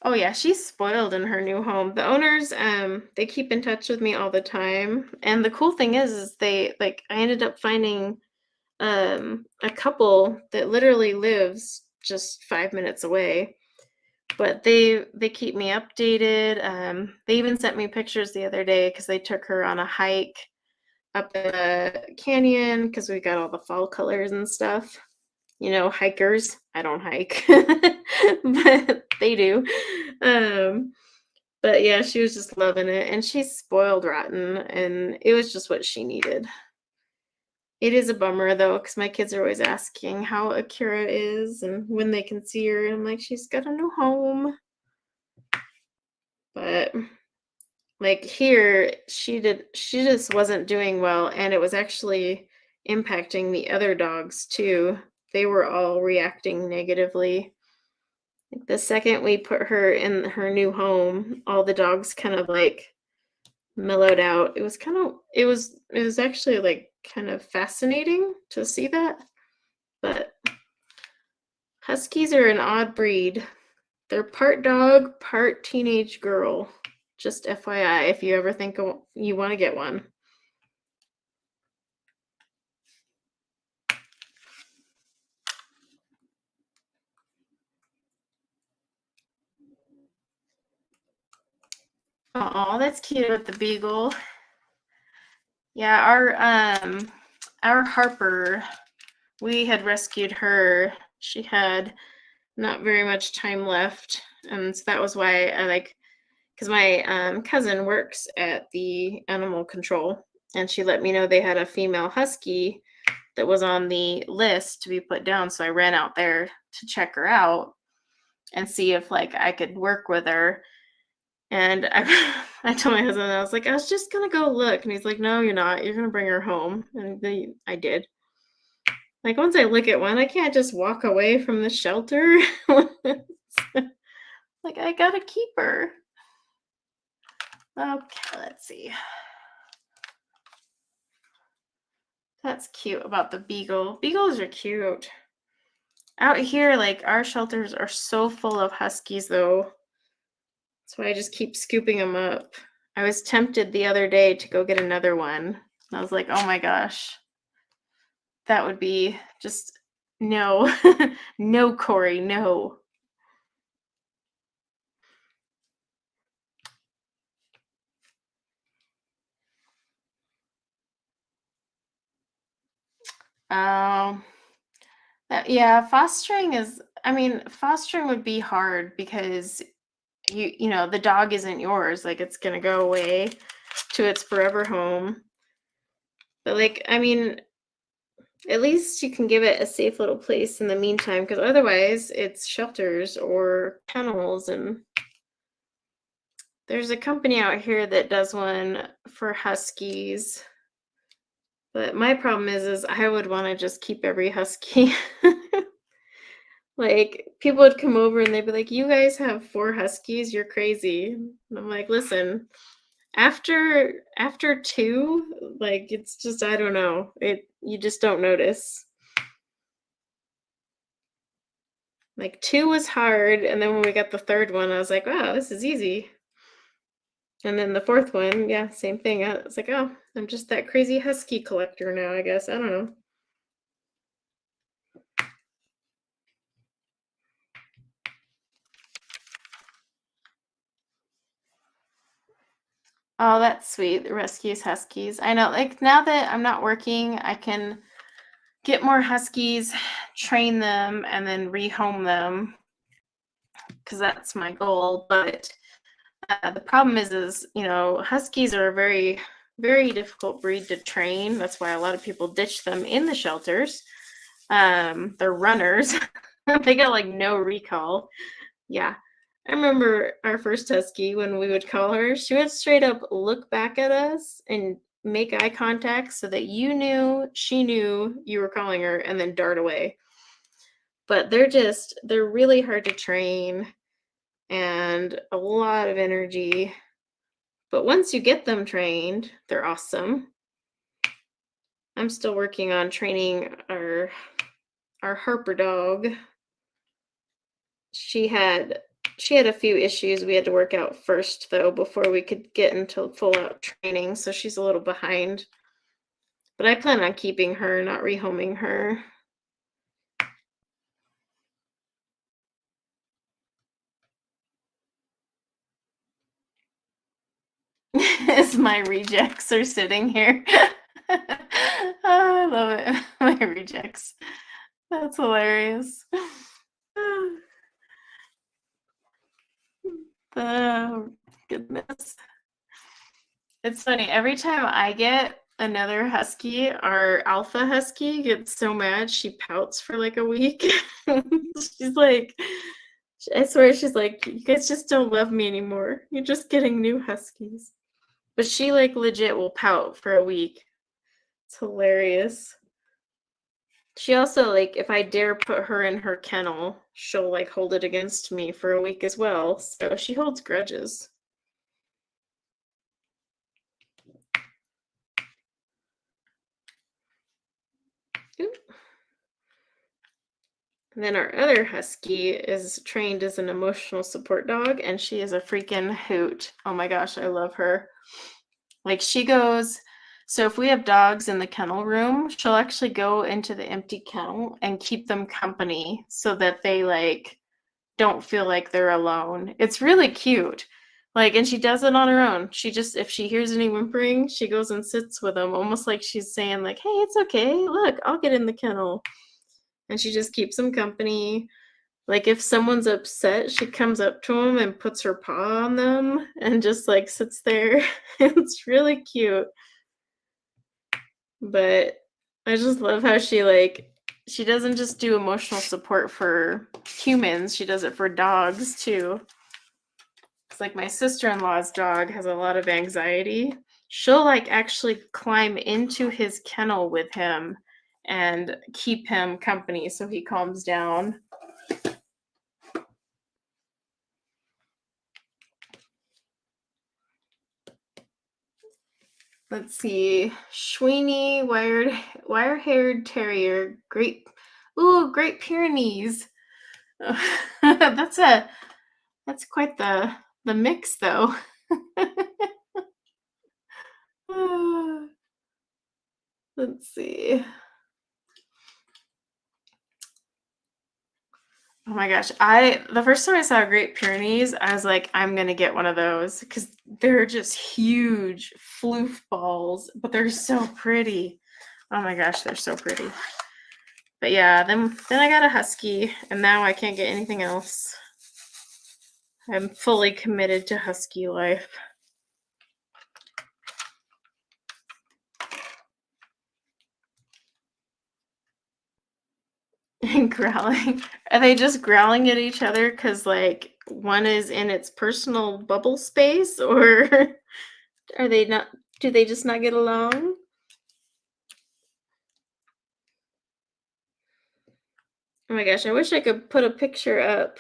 Oh yeah, she's spoiled in her new home. The owners, they keep in touch with me all the time. And the cool thing is they like I ended up finding a couple that literally lives just 5 minutes away, but they keep me updated. They even sent me pictures the other day because they took her on a hike up in a canyon because we got all the fall colors and stuff. Hikers. I don't hike, but they do. Um, but yeah, she was just loving it, and she's spoiled rotten, and it was just what she needed. It is a bummer though, because my kids are always asking how Akira is and when they can see her. And I'm like, she's got a new home. But like here, she just wasn't doing well, and it was actually impacting the other dogs too. They were all reacting negatively. Like the second we put her in her new home, all the dogs kind of like mellowed out. It was actually like kind of fascinating to see that. But huskies are an odd breed. They're part dog, part teenage girl. Just FYI, if you ever think you want to get one. Oh, that's cute with the beagle. Yeah, our Harper, we had rescued her. She had not very much time left, and so that was why I like, because my cousin works at the animal control, and she let me know they had a female husky that was on the list to be put down. So I ran out there to check her out and see if like I could work with her. And I told my husband, I was like, I was just gonna go look, and he's like, no, you're not. You're gonna bring her home, and I did. Like once I look at one, I can't just walk away from the shelter. Like I gotta keep her. Okay, let's see. That's cute about the beagle. Beagles are cute. Out here, like, our shelters are so full of huskies, though. That's why I just keep scooping them up. I was tempted the other day to go get another one. I was like, oh my gosh, that would be just no. No, Corey, no. Um, yeah, fostering is, I mean, fostering would be hard because you know, the dog isn't yours. Like, it's gonna go away to its forever home. But like, I mean, at least you can give it a safe little place in the meantime, because otherwise it's shelters or kennels. And there's a company out here that does one for huskies. But my problem is I would want to just keep every husky. Like, people would come over and they'd be like, "You guys have 4 huskies? You're crazy." And I'm like, "Listen, after 2, like, it's just, I don't know. You just don't notice." Like, 2 was hard, and then when we got the 3rd one, I was like, "Wow, this is easy." And then the 4th one, yeah, same thing. I was like, "Oh, I'm just that crazy husky collector now, I guess." I don't know. Oh, that's sweet. The rescues huskies. I know, like, now that I'm not working, I can get more huskies, train them, and then rehome them because that's my goal. But the problem is, you know, huskies are a very, very difficult breed to train. That's why a lot of people ditch them in the shelters. They're runners. They got like no recall. Yeah. I remember our first husky, when we would call her, she would straight up look back at us and make eye contact so that you knew she knew you were calling her, and then dart away. But they're really hard to train and a lot of energy. But once you get them trained, they're awesome. I'm still working on training our Harper dog. She had a few issues we had to work out first, though, before we could get into full out training, so she's a little behind. But I plan on keeping her, not rehoming her. As my rejects are sitting here. Oh, I love it. My rejects. That's hilarious. Oh, goodness. It's funny. Every time I get another husky, our alpha husky gets so mad she pouts for like a week. She's like, I swear, she's like, "You guys just don't love me anymore. You're just getting new huskies." But she like legit will pout for a week. It's hilarious. She also, like, if I dare put her in her kennel, she'll like hold it against me for a week as well. So she holds grudges. Ooh. And then our other husky is trained as an emotional support dog, and she is a freaking hoot. Oh my gosh, I love her. Like, she goes, so if we have dogs in the kennel room, she'll actually go into the empty kennel and keep them company so that they like don't feel like they're alone. It's really cute. Like, and she does it on her own. She just, if she hears any whimpering, she goes and sits with them, almost like she's saying like, "Hey, it's okay. Look, I'll get in the kennel." And she just keeps them company. Like, if someone's upset, she comes up to them and puts her paw on them and just like sits there. It's really cute. But I just love how she doesn't just do emotional support for humans, she does it for dogs too. It's like my sister-in-law's dog has a lot of anxiety. She'll like actually climb into his kennel with him and keep him company so he calms down. Let's see. Sweeney, wire-haired terrier, Great Pyrenees. that's quite the mix though. Let's see. Oh my gosh. The first time I saw Great Pyrenees, I was like, I'm gonna get one of those because they're just huge floof balls, but they're so pretty. Oh my gosh, they're so pretty. But yeah, then I got a husky, and now I can't get anything else. I'm fully committed to husky life. And growling. Are they just growling at each other because like one is in its personal bubble space, or are they not? Do they just not get along? Oh my gosh, I wish I could put a picture up.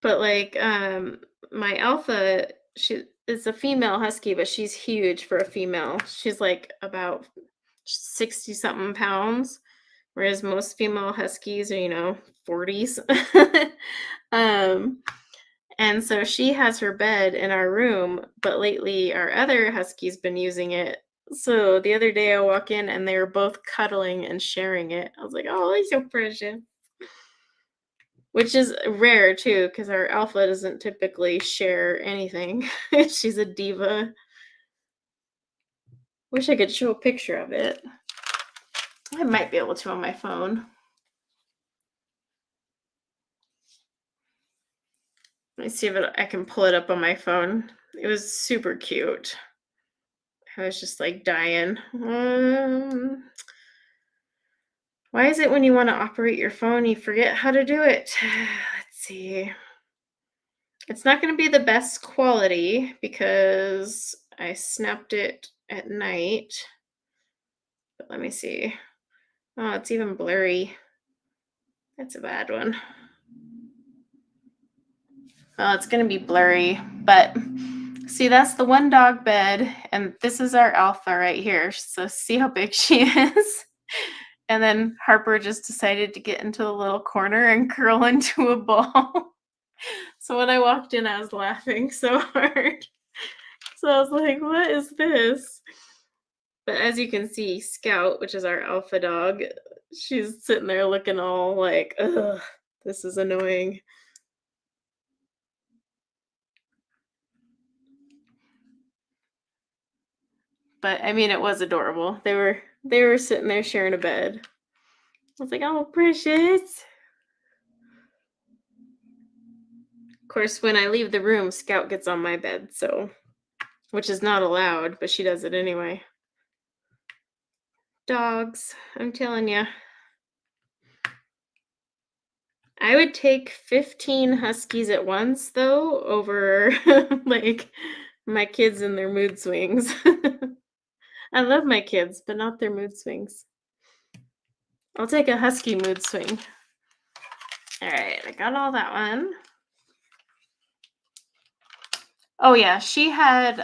But like my alpha, she is a female husky, but she's huge for a female. She's like about 60 something pounds, whereas most female huskies are 40s. And so she has her bed in our room, but lately our other husky's been using it. So the other day I walk in and they were both cuddling and sharing it. I was like, oh, they're so precious. Which is rare too, because our alpha doesn't typically share anything. She's a diva. Wish I could show a picture of it. I might be able to on my phone. Let me see if I can pull it up on my phone. It was super cute. I was just like dying. Why is it when you want to operate your phone, you forget how to do it? Let's see. It's not going to be the best quality because I snapped it at night. But let me see. Oh, it's even blurry. That's a bad one. Well, it's going to be blurry, but see, that's the one dog bed, and this is our alpha right here. So see how big she is? And then Harper just decided to get into the little corner and curl into a ball. So when I walked in, I was laughing so hard. So I was like, what is this? But as you can see, Scout, which is our alpha dog, she's sitting there looking all like, ugh, this is annoying. But I mean, it was adorable. They were sitting there sharing a bed. I was like, oh, precious. Of course, when I leave the room, Scout gets on my bed, which is not allowed, but she does it anyway. Dogs, I'm telling you. I would take 15 huskies at once, though, over like my kids and their mood swings. I love my kids, but not their mood swings. I'll take a husky mood swing. All right, I got all that one. Oh yeah, she had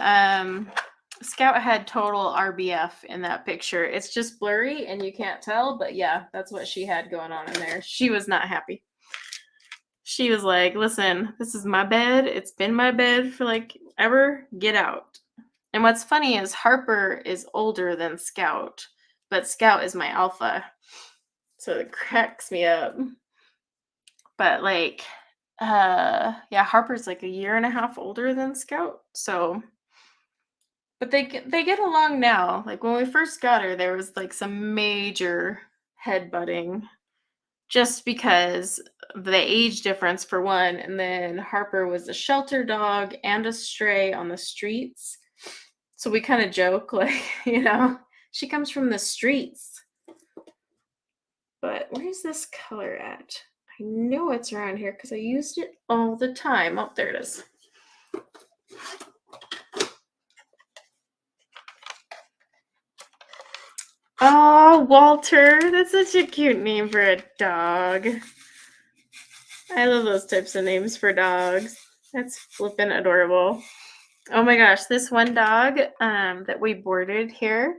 Scout had total RBF in that picture. It's just blurry and you can't tell, but yeah, that's what she had going on in there. She was not happy. She was like, listen, this is my bed. It's been my bed for like ever. Get out. And what's funny is Harper is older than Scout, but Scout is my alpha. So it cracks me up. But like, yeah, Harper's like a year and a half older than Scout. So, but they get along now. Like when we first got her, there was like some major headbutting just because the age difference for one, and then Harper was a shelter dog and a stray on the streets. So we kind of joke like, she comes from the streets. But where's this color at? I know it's around here because I used it all the time. Oh, there it is. Oh, Walter. That's such a cute name for a dog. I love those types of names for dogs. That's flippin' adorable. Oh my gosh, this one dog that we boarded here.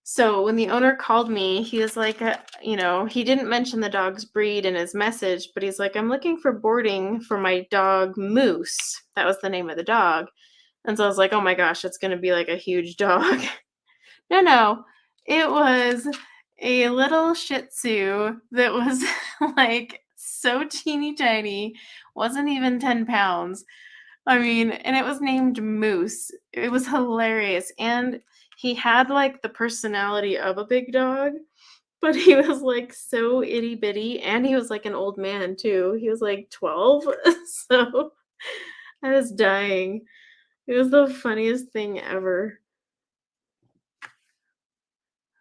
So when the owner called me, he was like, he didn't mention the dog's breed in his message, but he's like, I'm looking for boarding for my dog Moose. That was the name of the dog. And so I was like, oh my gosh, it's going to be like a huge dog. No, no, it was a little Shih Tzu that was like so teeny tiny, wasn't even 10 pounds. I mean, and it was named Moose. It was hilarious. And he had like the personality of a big dog, but he was like so itty bitty. And he was like an old man too. He was like 12. So I was dying. It was the funniest thing ever.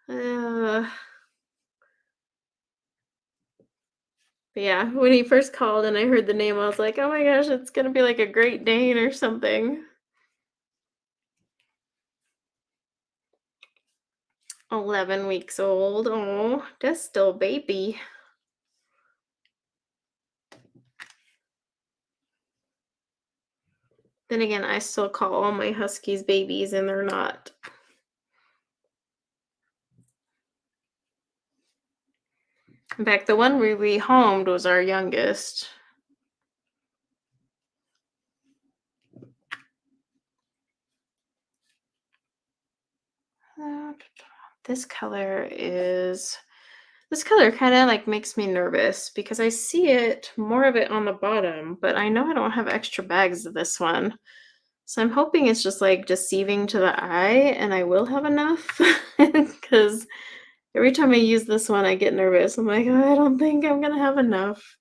Uh, but yeah, when he first called and I heard the name, I was like, oh my gosh, it's going to be like a Great Dane or something. 11 weeks old. Oh, that's still baby. Then again, I still call all my huskies babies and they're not. In fact, the one we rehomed was our youngest. This color kind of like makes me nervous because I see it, more of it on the bottom, but I know I don't have extra bags of this one. So I'm hoping it's just like deceiving to the eye and I will have enough because every time I use this one, I get nervous. I'm like, oh, I don't think I'm going to have enough.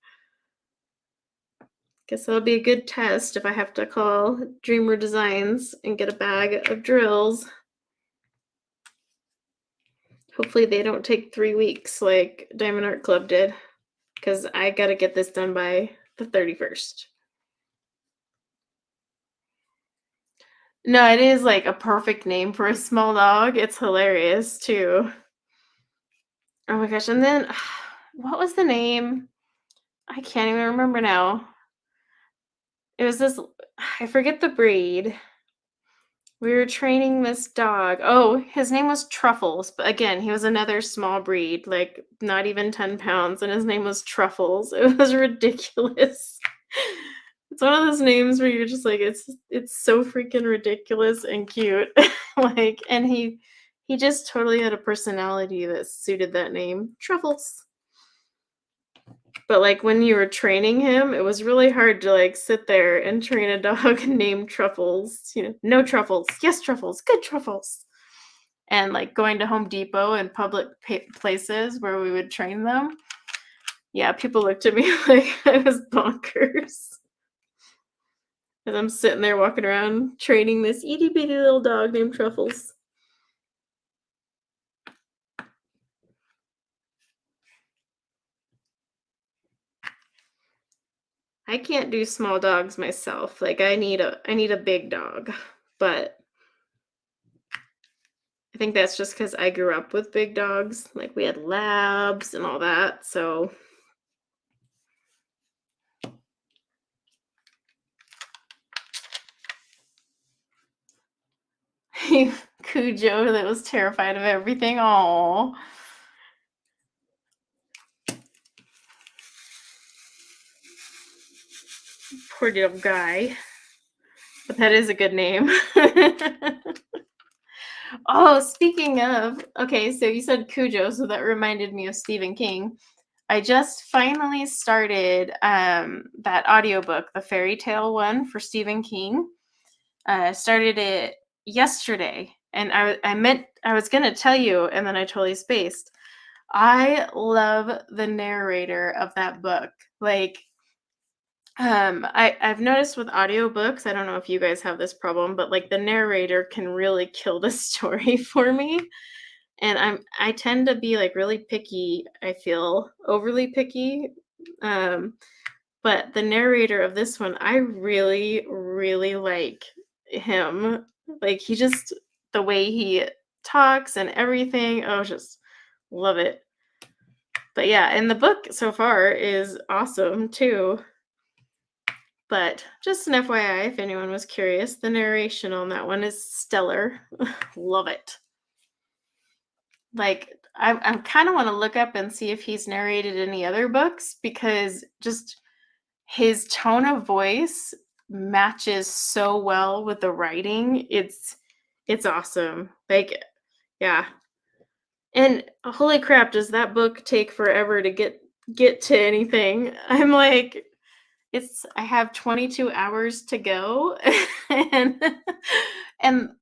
Guess that'll be a good test if I have to call Dreamer Designs and get a bag of drills. Hopefully they don't take 3 weeks like Diamond Art Club did, because I got to get this done by the 31st. No, it is like a perfect name for a small dog. It's hilarious too. Oh my gosh. And then what was the name? I can't even remember now. It was this, I forget the breed. We were training this dog. Oh, his name was Truffles, but again, he was another small breed, like not even 10 pounds, and his name was Truffles. It was ridiculous. It's one of those names where you're just like, it's so freaking ridiculous and cute. Like, and he just totally had a personality that suited that name. Truffles. But like when you were training him, it was really hard to like sit there and train a dog named Truffles. No truffles. Yes, truffles. Good truffles. And like going to Home Depot and public places where we would train them. Yeah, people looked at me like I was bonkers. As I'm sitting there walking around training this itty bitty little dog named Truffles. I can't do small dogs myself. Like I need a big dog. But I think that's just because I grew up with big dogs. Like we had labs and all that. So Cujo that was terrified of everything. Oh. Poor little guy. But that is a good name. Oh, speaking of, okay, so you said Cujo, so that reminded me of Stephen King. I just finally started that audiobook, the fairy tale one for Stephen King. Started it yesterday, and I was gonna tell you, and then I totally spaced. I love the narrator of that book. Like, I've noticed with audiobooks, I don't know if you guys have this problem, but like the narrator can really kill the story for me. And I tend to be like really picky, I feel overly picky. Um, but the narrator of this one, I really, really like him. Like he just the way he talks and everything. Oh, just love it. But yeah, and the book so far is awesome too. But just an FYI, if anyone was curious, the narration on that one is stellar. Love it. Like, I kind of want to look up and see if he's narrated any other books because just his tone of voice matches so well with the writing. It's awesome. Like, yeah. And holy crap, does that book take forever to get to anything? I'm like, I have 22 hours to go and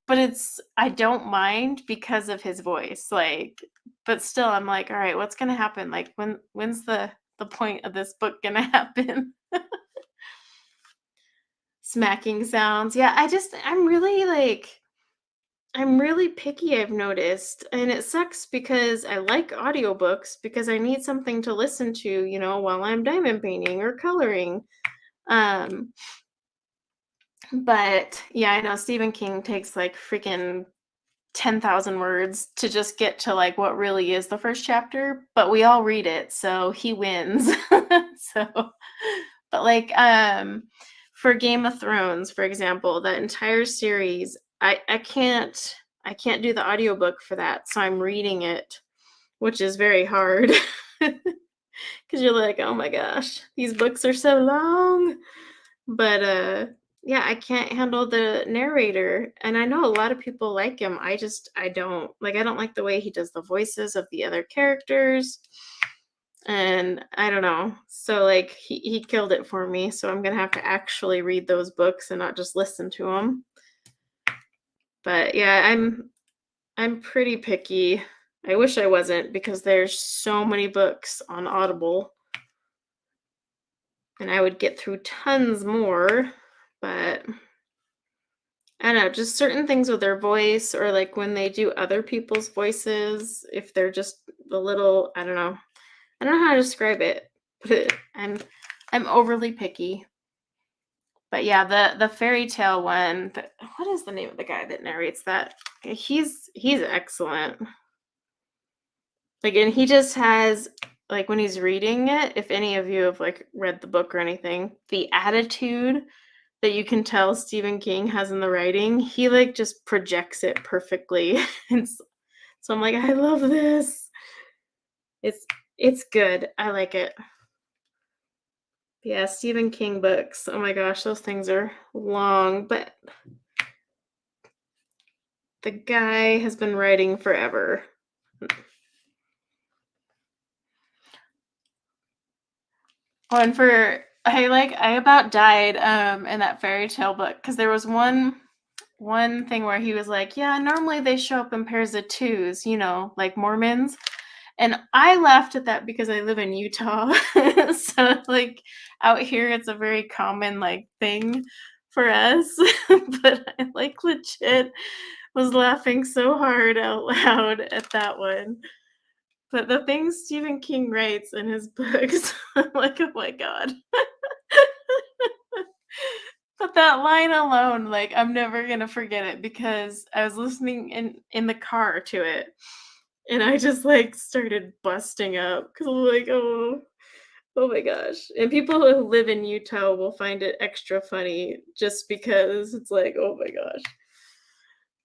but I don't mind because of his voice, like, but still I'm like, all right, what's gonna happen? Like when's the point of this book gonna happen? Smacking sounds. Yeah, I'm really picky, I've noticed. And it sucks because I like audiobooks because I need something to listen to, while I'm diamond painting or coloring. Um, but yeah, I know Stephen King takes like freaking 10,000 words to just get to like what really is the first chapter, but we all read it, so he wins. So, but like for Game of Thrones, for example, that entire series, I can't do the audiobook for that, so I'm reading it, which is very hard. Cuz you're like, "Oh my gosh, these books are so long." But yeah, I can't handle the narrator. And I know a lot of people like him. I don't. Like I don't like the way he does the voices of the other characters. And I don't know. So like he killed it for me. So I'm gonna have to actually read those books and not just listen to them. But yeah, I'm pretty picky. I wish I wasn't because there's so many books on Audible and I would get through tons more, but I don't know, just certain things with their voice or like when they do other people's voices, if they're just a little, I don't know. I don't know how to describe it, but I'm overly picky. But yeah, the fairy tale one, what is the name of the guy that narrates that? He's excellent. Like, and he just has like when he's reading it, if any of you have like read the book or anything, the attitude that you can tell Stephen King has in the writing, he like just projects it perfectly. And so I'm like, I love this. It's it's good. I like it. Yeah, Stephen King books. Oh my gosh, those things are long, but the guy has been writing forever. Oh, and I about died in that fairy tale book because there was one thing where he was like, yeah, normally they show up in pairs of twos, like Mormons. And I laughed at that because I live in Utah. So like out here it's a very common like thing for us. But I like legit was laughing so hard out loud at that one. But the things Stephen King writes in his books, I'm like, oh my God. But that line alone, like I'm never gonna forget it because I was listening in the car to it and I just like started busting up because I'm like, oh my gosh. And people who live in Utah will find it extra funny just because it's like, oh my gosh.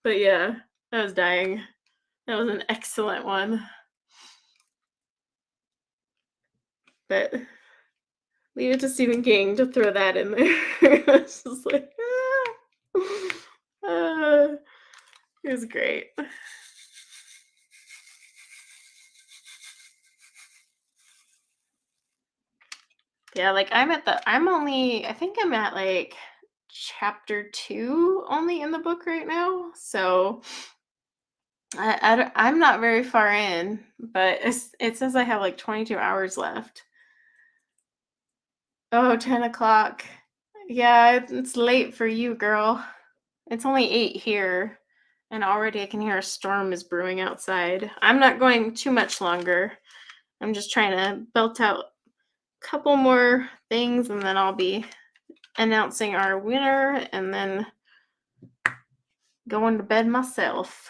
But yeah, I was dying. That was an excellent one. But leave it to Stephen King to throw that in there. It's just like, ah, it was great. Yeah, like I think I'm at like chapter 2 only in the book right now. So I'm not very far in, but it says I have like 22 hours left. Oh, 10 o'clock. Yeah, it's late for you, girl. It's only 8 here, and already I can hear a storm is brewing outside. I'm not going too much longer. I'm just trying to belt out a couple more things, and then I'll be announcing our winner and then going to bed myself.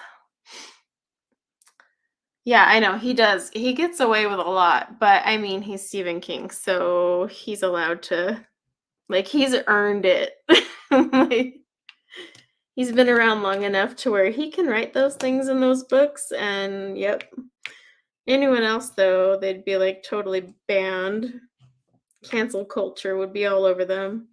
Yeah, I know he does. He gets away with a lot, but I mean, he's Stephen King, so he's allowed to Like, he's earned it. Like, he's been around long enough to where he can write those things in those books, and yep. Anyone else, though, they'd be, like, totally banned. Cancel culture would be all over them.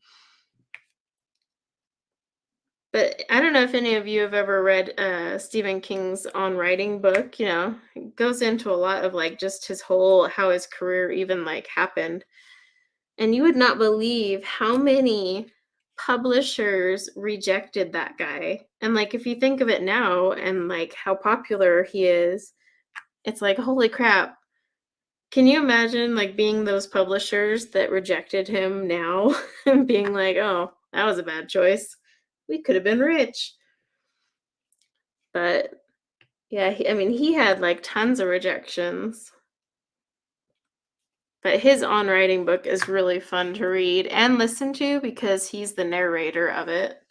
But I don't know if any of you have ever read Stephen King's On Writing book. It goes into a lot of like just his whole how his career even like happened. And you would not believe how many publishers rejected that guy. And like if you think of it now and like how popular he is, it's like holy crap. Can you imagine like being those publishers that rejected him now and being like, "Oh, that was a bad choice. We could have been rich." But yeah, I mean, he had like tons of rejections. But his on writing book is really fun to read and listen to because he's the narrator of it.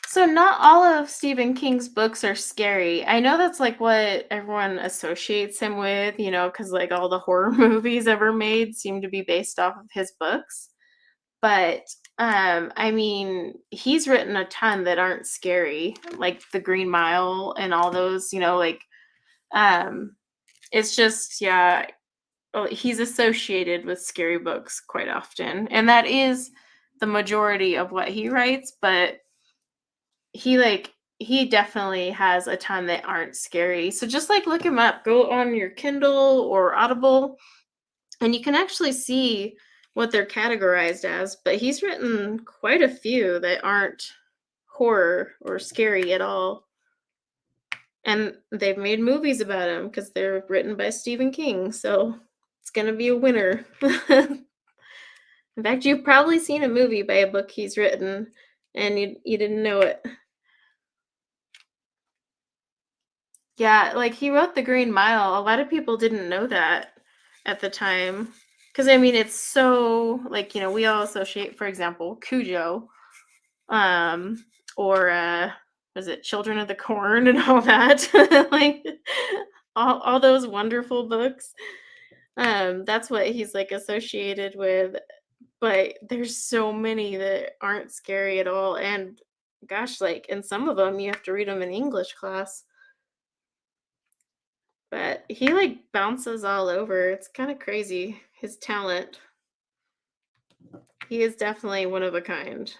So not all of Stephen King's books are scary. I know that's like what everyone associates him with, because like all the horror movies ever made seem to be based off of his books. But I mean, he's written a ton that aren't scary, like The Green Mile and all those, like um it's just yeah, he's associated with scary books quite often. And that is the majority of what he writes, but he definitely has a ton that aren't scary. So just like look him up, go on your Kindle or Audible, and you can actually see what they're categorized as. But he's written quite a few that aren't horror or scary at all. And they've made movies about him because they're written by Stephen King. So it's going to be a winner. In fact, you've probably seen a movie by a book he's written and you didn't know it. Yeah, like he wrote The Green Mile. A lot of people didn't know that at the time. Because I mean, it's so like, we all associate, for example, Cujo, um, or was it Children of the Corn and all that? Like all those wonderful books. That's what he's like associated with. But there's so many that aren't scary at all. And gosh, like in some of them you have to read them in English class. But he like bounces all over. It's kind of crazy, his talent. He is definitely one of a kind.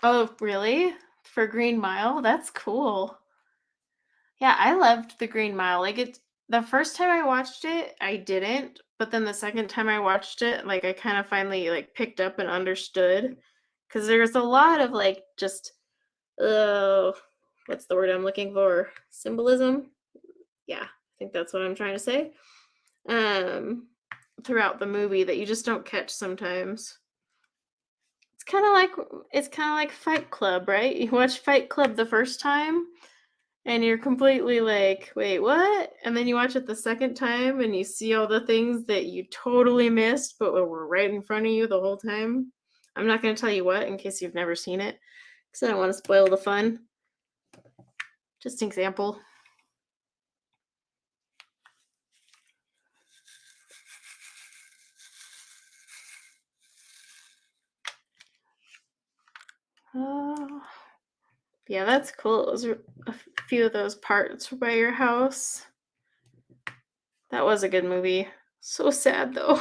Oh, really? For Green Mile? That's cool. Yeah, I loved The Green Mile. Like the first time I watched it, I didn't, but then the second time I watched it, like I kind of finally like picked up and understood cuz there's a lot of like just uh what's the word I'm looking for? Symbolism? Yeah, I think that's what I'm trying to say. Um throughout the movie that you just don't catch sometimes. It's kind of like Fight Club, right? You watch Fight Club the first time and you're completely like, "Wait, what?" And then you watch it the second time and you see all the things that you totally missed but were right in front of you the whole time. I'm not going to tell you what in case you've never seen it cuz I don't want to spoil the fun. Just an example. Oh, yeah, that's cool. Those are a few of those parts by your house. That was a good movie. So sad though.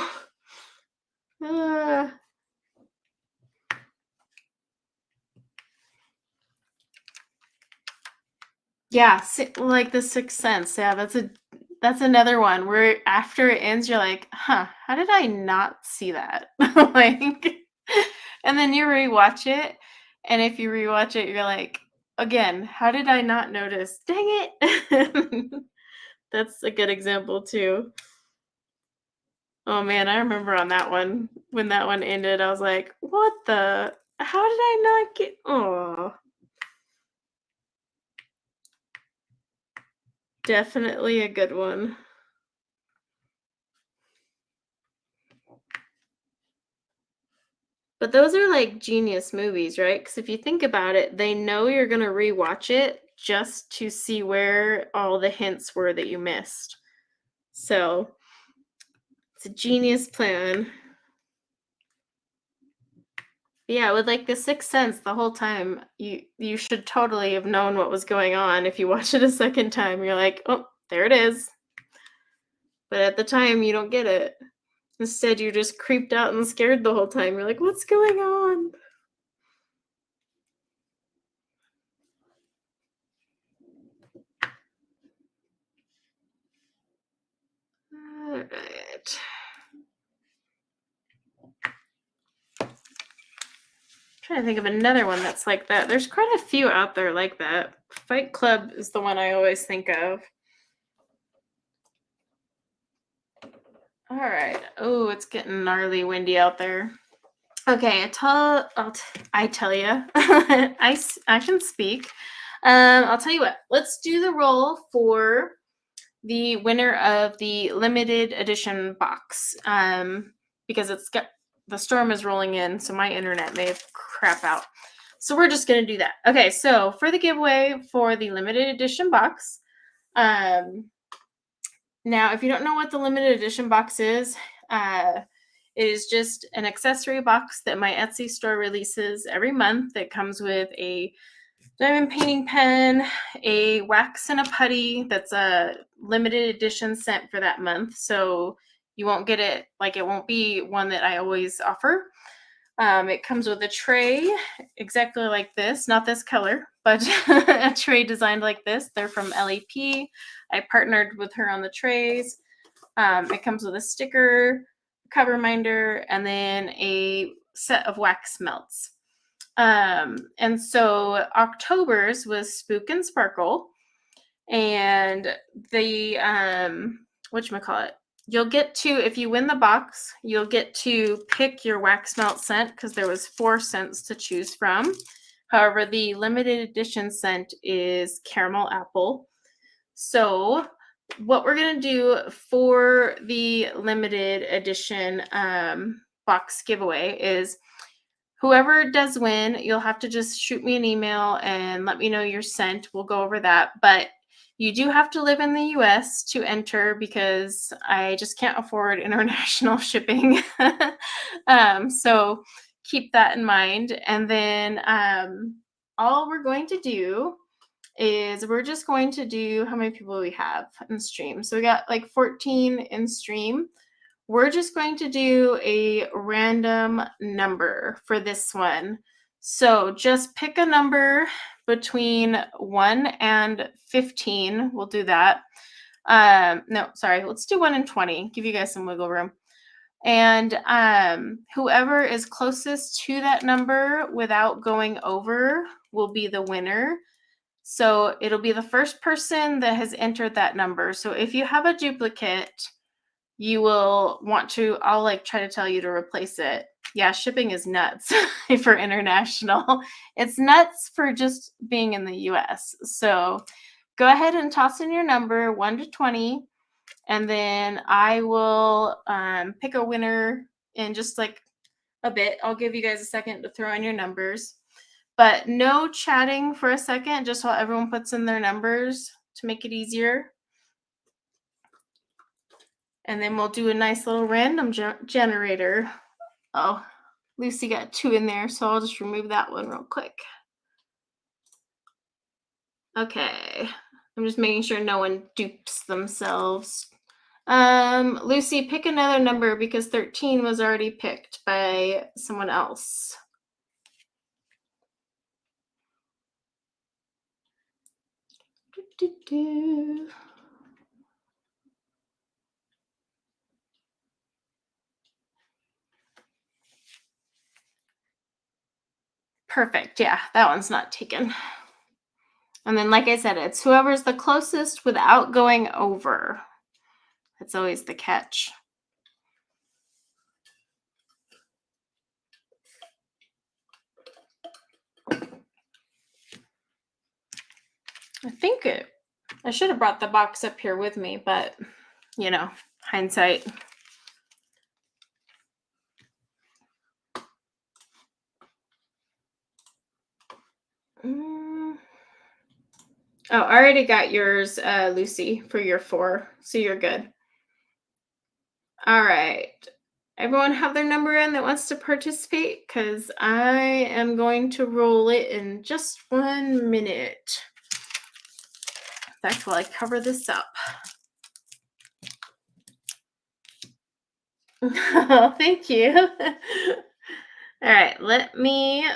Ah. Yeah, like The Sixth Sense. Yeah, that's another one where after it ends, you're like, "Huh, how did I not see that?" Like, and then you rewatch it, and if you rewatch it, you're like, "Again, how did I not notice? Dang it!" That's a good example too. Oh man, I remember on that one when that one ended, I was like, "What the? How did I not get?" Oh, definitely a good one. But those are like genius movies, right? Because if you think about it, they know you're going to rewatch it just to see where all the hints were that you missed. So it's a genius plan. Yeah, with like The Sixth Sense, the whole time you should totally have known what was going on. If you watch it a second time, you're like, oh, there it is. But at the time, you don't get it. Instead, you're just creeped out and scared the whole time. You're like, what's going on? All right. Trying to think of another one that's like that. There's quite a few out there like that. Fight Club is the one I always think of. All right. Oh, it's getting gnarly windy out there. Okay, I tell you, I can speak. I'll tell you what. Let's do the roll for the winner of the limited edition box. Because the storm is rolling in, so my internet may crap out. So we're just gonna do that. Okay, so for the giveaway for the limited edition box, now if you don't know what the limited edition box is, it is just an accessory box that my Etsy store releases every month that comes with a diamond painting pen, a wax and a putty that's a limited edition scent for that month. So you won't get it, like it won't be one that I always offer. It comes with a tray exactly like this, not this color, but a tray designed like this. They're from LEP. I partnered with her on the trays. It comes with a sticker, cover minder, and then a set of wax melts. And so October's was Spook and Sparkle, and the whatchamacallit, you'll get to, if you win the box, you'll get to pick your wax melt scent because there was 4 scents to choose from. However, the limited edition scent is caramel apple. So what we're going to do for the limited edition box giveaway is whoever does win, you'll have to just shoot me an email and let me know your scent. We'll go over that. But you do have to live in the US to enter because I just can't afford international shipping. So keep that in mind. And then all we're going to do is we're just going to do, how many people we have in stream? So we got like 14 in stream. We're just going to do a random number for this one. So just pick a number between 1 and 15. We'll do that. No, sorry. Let's do 1 and 20. Give you guys some wiggle room. And whoever is closest to that number without going over will be the winner. So it'll be the first person that has entered that number. So if you have a duplicate, you will want to, I'll like try to tell you to replace it. Yeah, shipping is nuts for international. It's nuts for just being in the US. So go ahead and toss in your number 1 to 20, and then I will pick a winner in just like a bit. I'll give you guys a second to throw in your numbers, but no chatting for a second, just while everyone puts in their numbers to make it easier. And then we'll do a nice little random generator. Oh, Lucy got 2 in there, so I'll just remove that one real quick. Okay, I'm just making sure no one dupes themselves. Lucy, pick another number because 13 was already picked by someone else. Perfect. Yeah, that one's not taken. And then, like I said, it's whoever's the closest without going over. That's always the catch. I think I should have brought the box up here with me, but, you know, hindsight. Mm. Oh, I already got yours, Lucy, for your 4, so you're good. All right. Everyone have their number in that wants to participate? Because I am going to roll it in just 1 minute. In fact, while I cover this up. Oh, thank you. All right, let me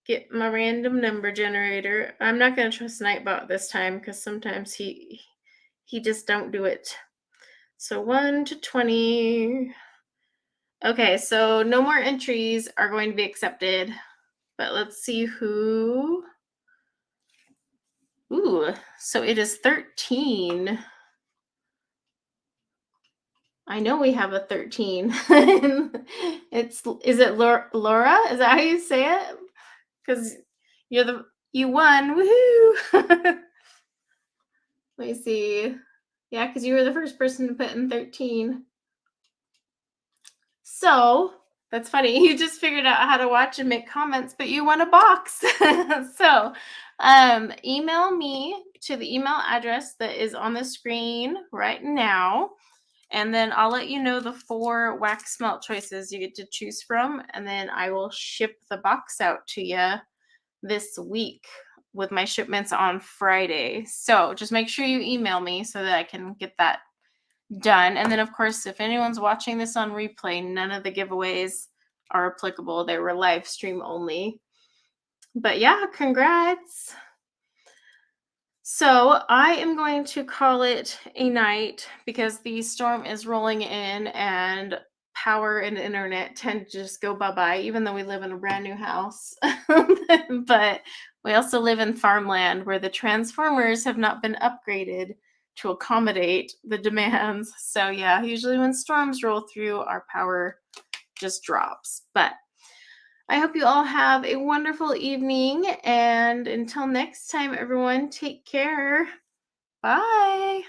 get my random number generator. I'm not going to trust Nightbot this time because sometimes he just don't do it. So 1 to 20. Okay, so no more entries are going to be accepted. But let's see who. Ooh, so it is 13. I know we have a 13. Is it Laura? Is that how you say it? Because you won. Woohoo! Let me see. Yeah, because you were the first person to put in 13. So that's funny. You just figured out how to watch and make comments, but you won a box. So email me to the email address that is on the screen right now. And then I'll let you know the 4 wax melt choices you get to choose from. And then I will ship the box out to you this week with my shipments on Friday. So just make sure you email me so that I can get that done. And then, of course, if anyone's watching this on replay, none of the giveaways are applicable. They were live stream only. But yeah, congrats. So I am going to call it a night because the storm is rolling in and power and internet tend to just go bye-bye, even though we live in a brand new house. But we also live in farmland where the transformers have not been upgraded to accommodate the demands. So yeah, usually when storms roll through, our power just drops. But I hope you all have a wonderful evening. And until next time, everyone, take care. Bye.